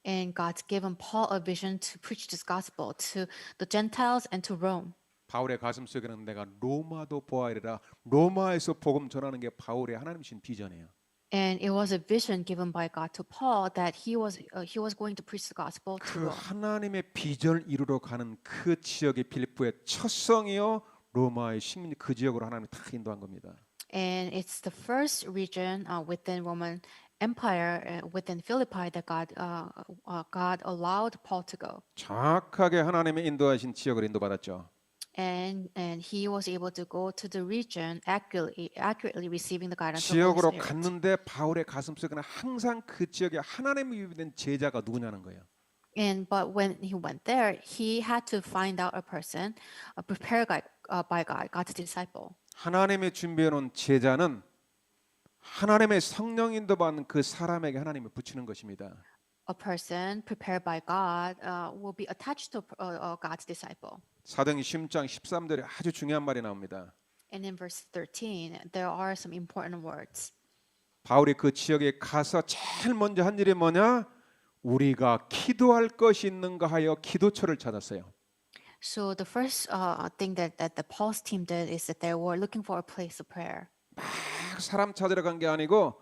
S3: And God's given Paul a vision to preach this gospel to the Gentiles and to Rome.
S1: 바울의 가슴 속에는 내가 로마도 보아이라 로마에서 복음 전하는 게 바울의 하나님 신 비전이에요.
S3: And it was a vision given by God to Paul that he was going to preach the gospel to
S1: 그
S3: Rome.
S1: 하나님의 비전을 이루러 가는 그 지역의 빌립보의 첫 성이요 로마의 식민 그 지역으로 하나님이 다 인도한 겁니다.
S3: And it's the first region within Roman Empire, within Philippi, that God allowed Paul to go.
S1: 정확하게 하나님의 인도하신 지역을 인도받았죠.
S3: And he was able to go to the region accurately receiving the guidance of the
S1: 지역으로
S3: Holy Spirit.
S1: 갔는데 바울의 가슴 속에는 항상 그 지역에 하나님의 유비된 제자가 누구냐는 거예요.
S3: But when he went there, he had to find out a person prepared by God, God's disciple.
S1: 하나님의 준비해 놓은 제자는 하나님의 성령 인도받는 그 사람에게 하나님을 붙이는 것입니다.
S3: A person prepared by God will be attached to God's disciple.
S1: 사도행전 10장 13절에 아주 중요한 말이 나옵니다.
S3: And in verse 13, there are some important words.
S1: 바울이 그 지역에 가서 제일 먼저 한 일이 뭐냐? 우리가 기도할 것이 있는가 하여 기도처를 찾았어요.
S3: So the first thing that the Paul's team did is that they were looking for a place of prayer.
S1: 막 사람 찾으러 간 게 아니고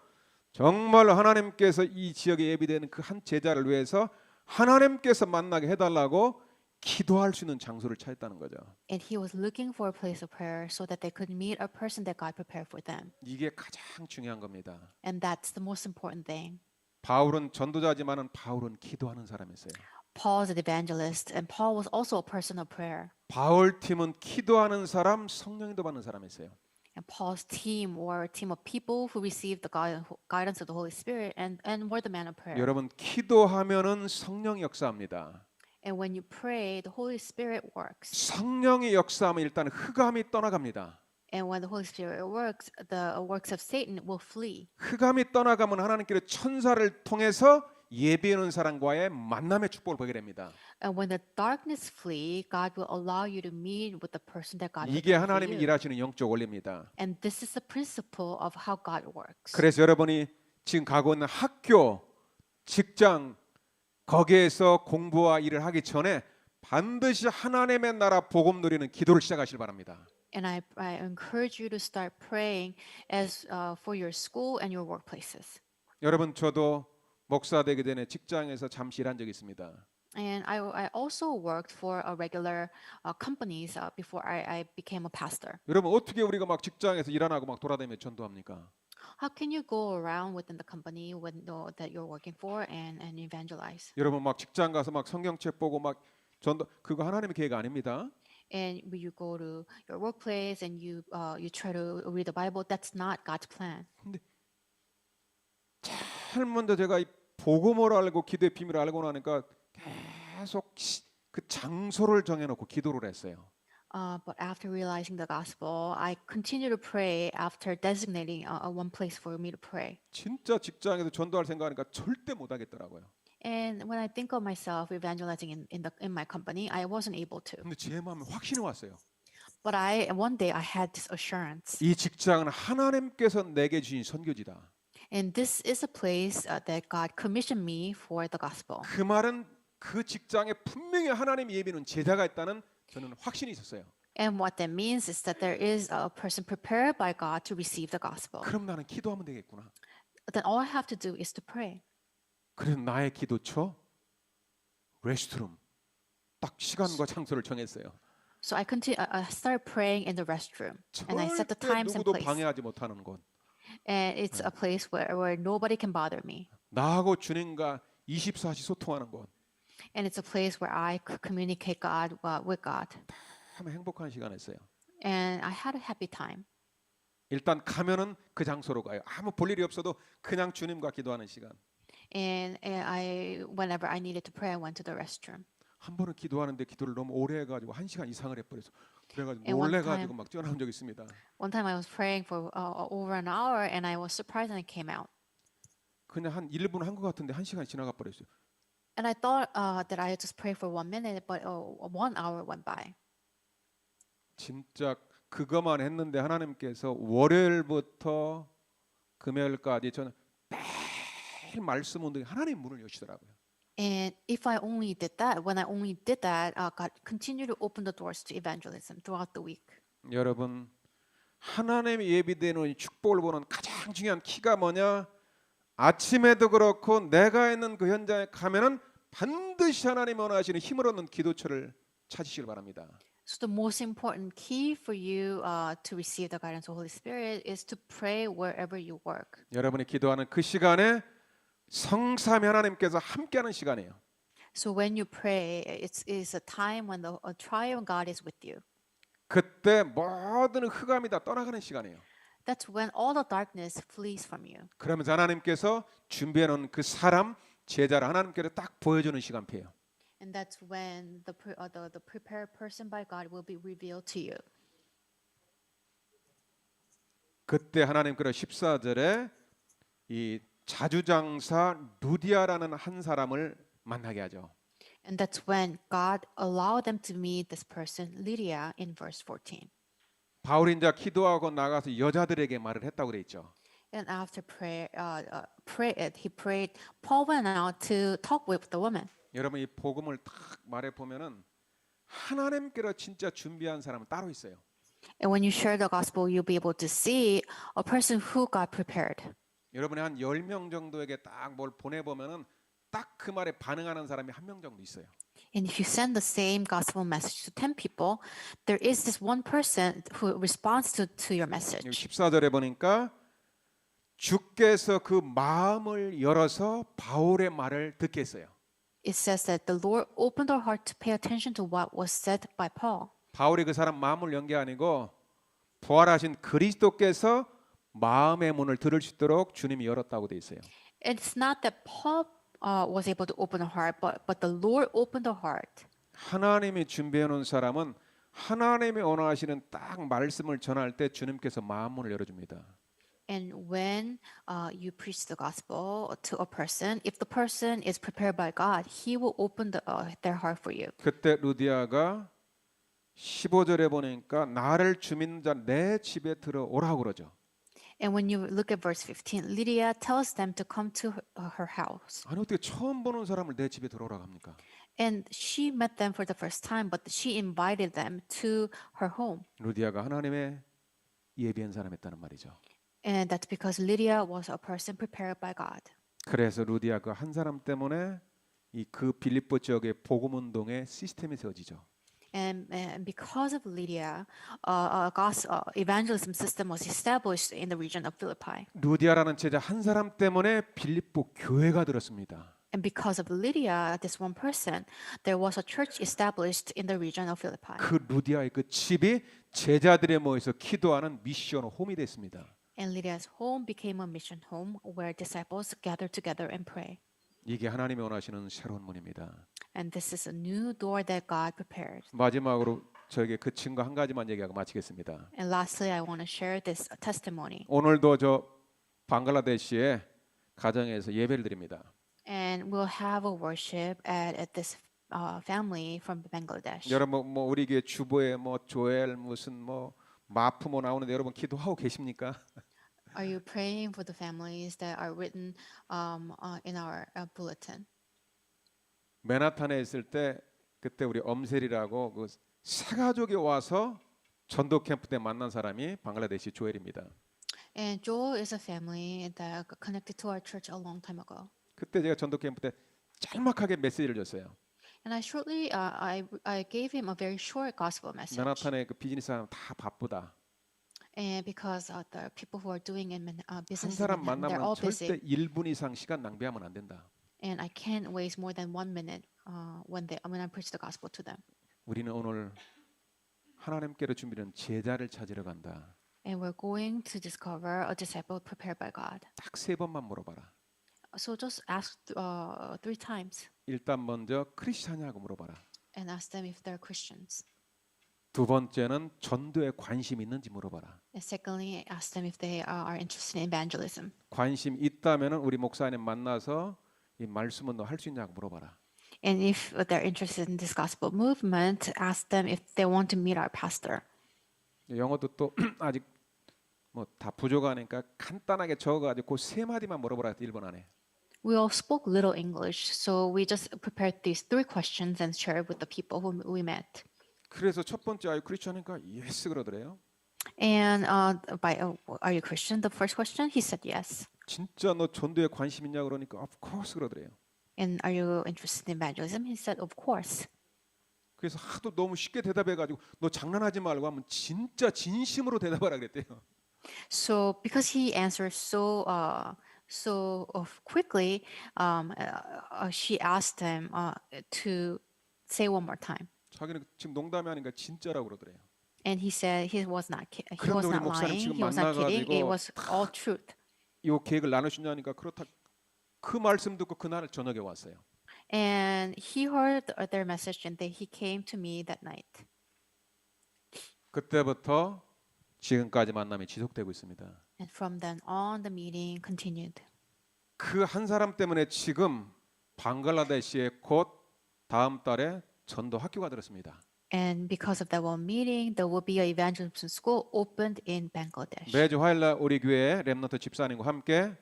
S1: 정말 하나님께서 이 지역에 예비되는 그 한 제자를 위해서 하나님께서 만나게 해달라고 기도할 수 있는 장소를 찾았다는 거죠.
S3: And he was looking for a place of prayer so that they could meet a person that God prepared for them.
S1: 이게 가장 중요한 겁니다.
S3: And that's the most important thing.
S1: 바울은 전도자지만은 바울은 기도하는 사람이었어요.
S3: Paul is an evangelist, and Paul was also a person of prayer.
S1: 바울 팀은 기도하는 사람, 성령인도 받는 사람이었어요.
S3: And Paul's team were a team of people who received the guidance of the Holy Spirit and were the man of prayer.
S1: 여러분 기도하면은 성령이 역사합니다.
S3: And when you pray, the Holy Spirit works.
S1: 성령이 역사하면 일단 흑암이 떠나갑니다.
S3: And when the Holy Spirit works, the works of Satan will flee.
S1: 흑암이 떠나가면 하나님께서 천사를 통해서 예비하는 사람과의 만남의 축복을 보게 됩니다.
S3: And when the darkness flee, God will allow you to meet with the person that God
S1: 이게
S3: prepared for
S1: 하나님이
S3: you.
S1: 일하시는 영적 원리입니다.
S3: And this is the principle of how God works.
S1: 그래서 여러분이 지금 가고 있는 학교, 직장 거기에서 공부와 일을 하기 전에 반드시 하나님의 나라 복음 누리는 기도를 시작하시길 바랍니다.
S3: And I encourage you to start praying as for your school and your workplaces.
S1: 여러분 저도 목사 되기 전에 직장에서 잠시 일한 적이 있습니다.
S3: And I also worked for a regular companies before I became a pastor.
S1: 여러분 어떻게 우리가 막 직장에서 일 안 하고 막 돌아다니며 전도합니까?
S3: How can you go around within the company that you're working for and evangelize?
S1: 여러분 막 직장 가서 막 성경책 보고 막 전도 그거 하나님의 계획 아닙니다.
S3: And when you go to your workplace and you try to read the Bible, that's not God's plan.
S1: 제일 먼저 제가 이 복음을 알고 기도의 비밀을 알고 나니까 계속 그 장소를 정해놓고 기도를 했어요.
S3: But after realizing the gospel, I continue to pray after designating one place for me to pray.
S1: 진짜 직장에서 전도할 생각하니까 절대 못 하겠더라고요.
S3: And when I think of myself evangelizing in my company, I wasn't able to.
S1: 근데 제 마음에 확신이 왔어요.
S3: But one day I had this assurance,
S1: 이 직장은 하나님께서 내게 주신 선교지다.
S3: and this is a place that God commissioned me for the gospel.
S1: 그 말은 그 직장에 분명히 하나님 예비는 제자가 있다는 저는 확신이 있었어요.
S3: And what that means is that there is a person prepared by God to receive the gospel.
S1: 그럼 나는 기도하면 되겠구나.
S3: Then all I have to do is to pray.
S1: 그래서 나의 기도처 레스트룸 딱 시간과 장소를 정했어요.
S3: So I started praying in the restroom, and I set the
S1: 절대
S3: times and
S1: 누구도
S3: place.
S1: 방해하지 못하는 곳.
S3: And it's a place where nobody can bother me.
S1: 나하고 주님과 24시 소통하는 곳.
S3: And it's a place where I could communicate God with God.
S1: 참 행복한 시간이었어요.
S3: And I had a happy time.
S1: 일단 가면은 그 장소로 가요. 아무 볼 일이 없어도 그냥 주님과 기도하는 시간.
S3: And whenever I needed to pray, I went to the restroom.
S1: 한 번은 기도하는데 기도를 너무 오래 해가지고 1시간 이상을 해버려서 그래가지고
S3: And one
S1: 놀래가지고 막 뛰어나온 적이 있습니다.
S3: One time I was praying for over an hour, and I was surprised when it came out.
S1: 그냥 한 1분 한 것 같은데 1시간 지나가 버렸어요.
S3: And I thought that I just prayed for 1 minute, but 1 hour went by.
S1: 진짜 그것만 했는데 하나님께서 월요일부터 금요일까지 저는 매일 말씀 운동에 하나님 문을 여시더라고요.
S3: And if I only did that, when I only did that, God continued to open the doors to evangelism throughout the week.
S1: 여러분 하나님의 예비되는 이 축복을 보는 가장 중요한 키가 뭐냐? 아침에도 그렇고 내가 있는 그 현장에 가면은 반드시 하나님 원하시는 힘을 얻는 기도처를 찾으시길 바랍니다.
S3: So the most important key for you to receive the guidance of the Holy Spirit is to pray wherever you work.
S1: 여러분이 기도하는 그 시간에 성삼위 하나님께서 함께하는 시간이에요.
S3: So when you pray, it's a time when the triune God is with you.
S1: 그때 모든 흑암이 다 떠나가는 시간이에요.
S3: That's when all the darkness flees from you.
S1: 그러면서 하나님께서 준비해 놓은 그 사람 제자를 하나님께서 딱 보여주는 시간표예요.
S3: And that's when the prepared person by God will be revealed to you.
S1: 그때 하나님께서 14절에 이 자주장사 루디아라는 한 사람을 만나게 하죠.
S3: And that's when God allowed them to meet this person, Lydia, in verse 14.
S1: 바울이 이제 기도하고 나가서 여자들에게 말을 했다고 그래 있죠.
S3: And after he prayed. Paul went out to talk with the woman.
S1: 여러분 이 복음을 딱 말해 보면은 하나님께서 진짜 준비한 사람은 따로 있어요.
S3: And when you share the gospel, you'll be able to see a person who got prepared.
S1: 여러분이 한 10명 정도에게 딱 뭘 보내 보면은 딱 그 말에 반응하는 사람이 한 명 정도 있어요.
S3: And if you send the same gospel message to 10 people, there is this one person who responds to your message.
S1: 14절에 보니까 주께서 그 마음을 열어서 바울의 말을 듣게 했어요.
S3: It says that the Lord opened their heart to pay attention to what was said by Paul.
S1: 바울이 그 사람 마음을 연 게 아니고 부활하신 그리스도께서 마음의 문을 들을 수 있도록 주님이 열었다고 돼 있어요.
S3: It's not that Paul was able to open the heart, but the Lord opened the heart.
S1: 하나님이 준비해 놓은 사람은 하나님이 원하시는 딱 말씀을 전할 때 주님께서 마음 문을 열어줍니다.
S3: And when you preach the gospel to a person, if the person is prepared by God, He will open their heart for you.
S1: 그때 루디아가 15절에 보니까 나를 주민 자 내 집에 들어오라고 그러죠.
S3: And when you look at verse 15, Lydia tells them to come to her house.
S1: 아니 어떻게 처음 보는 사람을 내 집에 들어오라고 합니까?
S3: And she met them for the first time, but she invited them to her home.
S1: 루디아가 하나님의 예비한 사람이었다는 말이죠.
S3: And that's because Lydia was a person prepared by God.
S1: 그래서 루디아 그 한 사람 때문에 이 그 빌립보 지역의 복음 운동의 시스템이 세워지죠.
S3: And because of Lydia, God's evangelism system was established in the region of Philippi.
S1: 루디아라는 제자 한 사람 때문에 빌립보 교회가 들었습니다.
S3: And because of Lydia, this one person, there was a church established in the region of Philippi.
S1: 그 루디아의 그 집이 제자들에 모여서 기도하는 미션 홈이 됐습니다.
S3: And Lydia's home became a mission home where disciples gather together and pray.
S1: 이게 하나님이 원하시는 새로운 문입니다.
S3: And this is a new door that God prepared.
S1: 마지막으로 저에게 그 친구 한 가지만 얘기하고 마치겠습니다.
S3: And lastly, I want to share this testimony.
S1: 오늘도 저 방글라데시의 가정에서 예배를 드립니다.
S3: And we'll have a worship at this family from Bangladesh.
S1: 여러분 뭐 우리 교회 주보에 뭐 조엘 무슨 뭐 마프모 나오는데 여러분 기도하고 계십니까?
S3: Are you praying for the families that are written in our bulletin?
S1: 맨하탄에 있을 때 그때 우리 엄셀이라고 그 세 가족이 와서 전도 캠프 때 만난 사람이 방글라데시 조엘입니다.
S3: And Joel is a family that got connected to our church a long time ago.
S1: 그때 제가 전도 캠프 때 짤막하게 메시지를 줬어요.
S3: And I gave him a very short gospel message.
S1: 맨하탄의 그 비즈니스 사람 다 바쁘다.
S3: And because the people who are doing in
S1: 한
S3: business in
S1: 사람
S3: Manhattan, they're
S1: 만나면
S3: all busy.
S1: 절대 1분 이상 시간 낭비하면 안 된다.
S3: And I can't waste more than 1 minute when I preach the gospel to them.
S1: 우리는 오늘 하나님께로 준비된 제자를 찾으러 간다.
S3: And we're going to discover a disciple prepared by God.
S1: 딱 세 번만 물어봐라.
S3: So just ask 3 times
S1: 일단 먼저 크리스찬이냐고 물어봐라.
S3: and ask them if they're Christians.
S1: 두 번째는 전도에 관심 있는지 물어봐라.
S3: And secondly, ask them if they are interested in evangelism.
S1: 관심 있다면은 우리 목사님 만나서 이 말씀은 너 할 수 있냐고 물어봐라.
S3: And if they're interested in this gospel movement, ask them if they want to meet our pastor.
S1: 영어도 또 아직 뭐 다 부족하니까 간단하게 적어가지고 그 세 마디만 물어보라 1분 안에.
S3: We all spoke little English, so we just prepared these 3 questions and shared with the people who we met.
S1: 그래서 첫 번째 are you Christian이니까 yes 그러더래요.
S3: And are you Christian? The first question, he said yes.
S1: 진짜 너 전도에 관심 있냐 그러니까 of course 그러더래요.
S3: And are you interested in evangelism? He said, of course.
S1: 그래서 하도 너무 쉽게 대답해가지고 너 장난하지 말고 하면 진짜 진심으로 대답하라 그랬대요.
S3: So because he answered so quickly, she asked him to say one more time.
S1: 자기는 지금 농담이 아니니까 진짜라고 그러더래요.
S3: And he said he was not
S1: 그런데 우리 목사님
S3: lying.
S1: 지금
S3: He was not kidding. It
S1: 만나가지고
S3: was all truth.
S1: 이 계획을 나누시냐니까 그렇다. 그 말씀 듣고 그날 저녁에 왔어요.
S3: And he heard their message and he came to me that night.
S1: 그때부터 지금까지 만남이 지속되고 있습니다.
S3: And from then on, the meeting continued.
S1: 그 한 사람 때문에 지금 방글라데시에 곧 다음 달에 전도 학교가 들었습니다.
S3: And because of that one meeting, there will be an evangelism school opened in Bangladesh.
S1: 매주 화요일날 우리 교회 렘넌트 집사님과 함께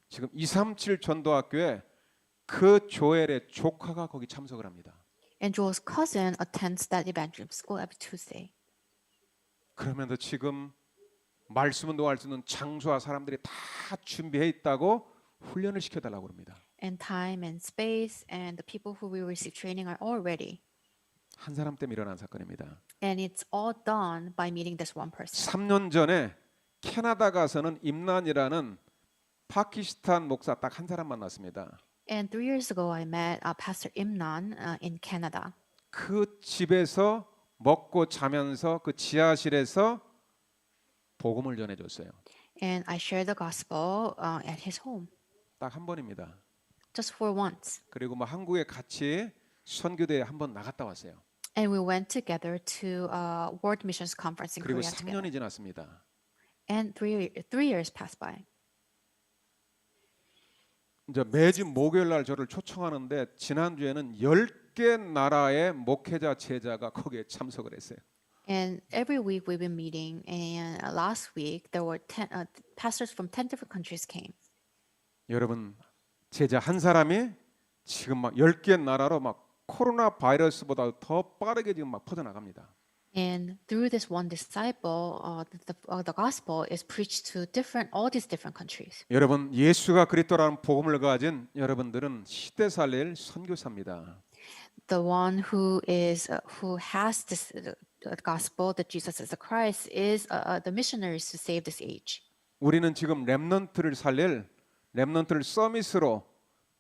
S1: 지금 237 전도학교에 그 조엘의 조카가 거기 참석을 합니다.
S3: And Joel's cousin attends that evangelism school every Tuesday.
S1: 그러면서 지금 말씀 운동할 수 있는 장소와 사람들이 다 준비해 있다고 훈련을 시켜달라고 합니다.
S3: And time and space and the people who will receive training are all ready.
S1: 한 사람 때문에 일어난 사건입니다.
S3: And it's all done by meeting this one person.
S1: 3년 전에 캐나다 가서는 임란이라는 파키스탄 목사 딱 한 사람 만났습니다.
S3: And 3 years ago, I met Pastor Imnan in Canada.
S1: 그 집에서 먹고 자면서 그 지하실에서 복음을 전해줬어요.
S3: And I shared the gospel at his home,
S1: 딱 한 번입니다.
S3: just for once.
S1: 그리고 뭐 한국에 같이 선교대에 한번 나갔다 왔어요.
S3: And we went together to World Missions Conference in
S1: 그리고
S3: Korea together.
S1: 3년이 지났습니다.
S3: And 3 years passed by.
S1: 이제 매주 목요일 날 저를 초청하는데 지난주에는 10개 나라의 목회자 제자가 거기에 참석을 했어요.
S3: And every week we've been meeting. And last week there were 10 pastors from 10 different countries came.
S1: 여러분 제자 한 사람이 지금 막 10개 나라로 막 코로나 바이러스보다 더 빠르게 지금 막 퍼져나갑니다.
S3: And through this one disciple, the gospel is preached to all these different countries.
S1: 여러분 예수가 그리스도라는 복음을 가진 여러분들은 시대 살릴 선교사입니다.
S3: The one who has this gospel that Jesus is the Christ is the missionaries to save this age.
S1: 우리는 지금 렘넌트를 살릴 렘넌트를 서밋으로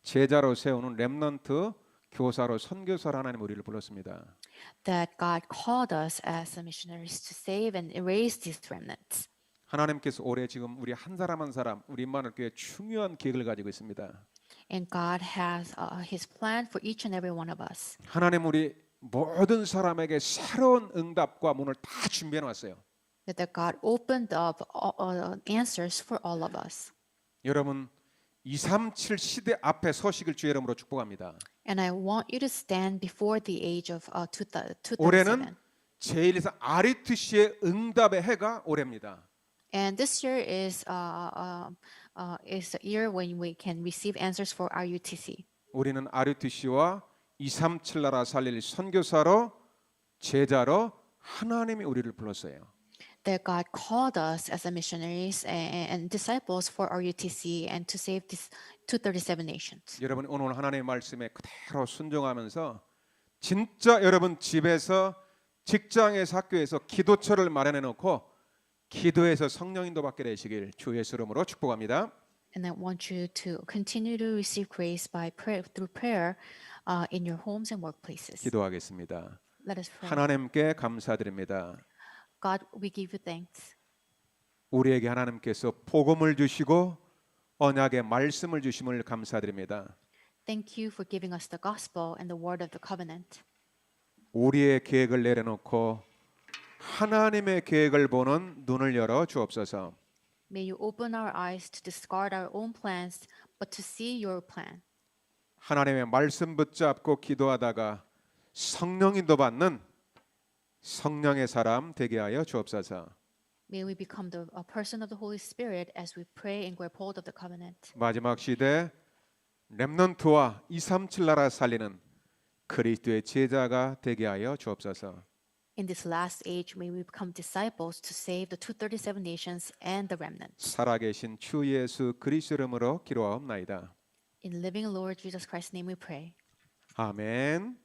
S1: 제자로 세우는 렘넌트 교사로 선교사로 하나님 우리를 불렀습니다.
S3: That God called us as the missionaries to save and erase these remnants.
S1: 하나님께서 올해 지금 우리 한 사람 한 사람 우리 임마누엘 교회 중요한 계획을 가지고 있습니다.
S3: And God has His plan for each and every one of us.
S1: 하나님 우리 모든 사람에게 새로운 응답과 문을 다 준비해 놨어요.
S3: That God opened up answers for all of us.
S1: 여러분 237 시대 앞에 서식을 주의 이름으로 축복합니다.
S3: And I want you to stand before the age of 2037.
S1: 올해는 제1에서 RUTC의 응답의 해가 올해입니다.
S3: And this year is the year when we can receive answers for RUTC.
S1: 우리는 RUTC와 237 나라 살릴 선교사로 제자로 하나님이 우리를 불렀어요.
S3: That God called us as missionaries and disciples for RUTC and to save these 237 nations.
S1: 여러분 오늘 하나님의 말씀에 그대로 순종하면서 진짜 여러분 집에서 직장에서 학교에서 기도처를 마련해 놓고 기도해서 성령 인도 받게 되시길 주 예수 이름으로 축복합니다.
S3: And I want you to continue to receive grace by prayer through prayer in your homes and workplaces.
S1: 기도하겠습니다.
S3: Let us pray.
S1: 하나님께 감사드립니다.
S3: God, we give you thanks.
S1: 우리에게 하나님께서 복음을 주시고 언약의 말씀을 주심을 감사드립니다.
S3: Thank you for giving us the gospel and the word of the covenant.
S1: 우리의 계획을 내려놓고 하나님의 계획을 보는 눈을 열어 주옵소서.
S3: May you open our eyes to discard our own plans, but to see your plan.
S1: 하나님의 말씀 붙잡고 기도하다가 성령 인도 받는 성령의 사람 되게 하여 주옵소서.
S3: May we become a person of the Holy Spirit as we pray and grab hold of the covenant.
S1: 마지막 시대 렘넌트와 237 나라 살리는 그리스도의 제자가 되게 하여 주옵소서.
S3: In this last age, may we become disciples to save the 237 nations and the remnant.
S1: 살아계신 주 예수 그리스도 이름으로 기도하옵나이다.
S3: In living Lord Jesus Christ's name we pray.
S1: 아멘.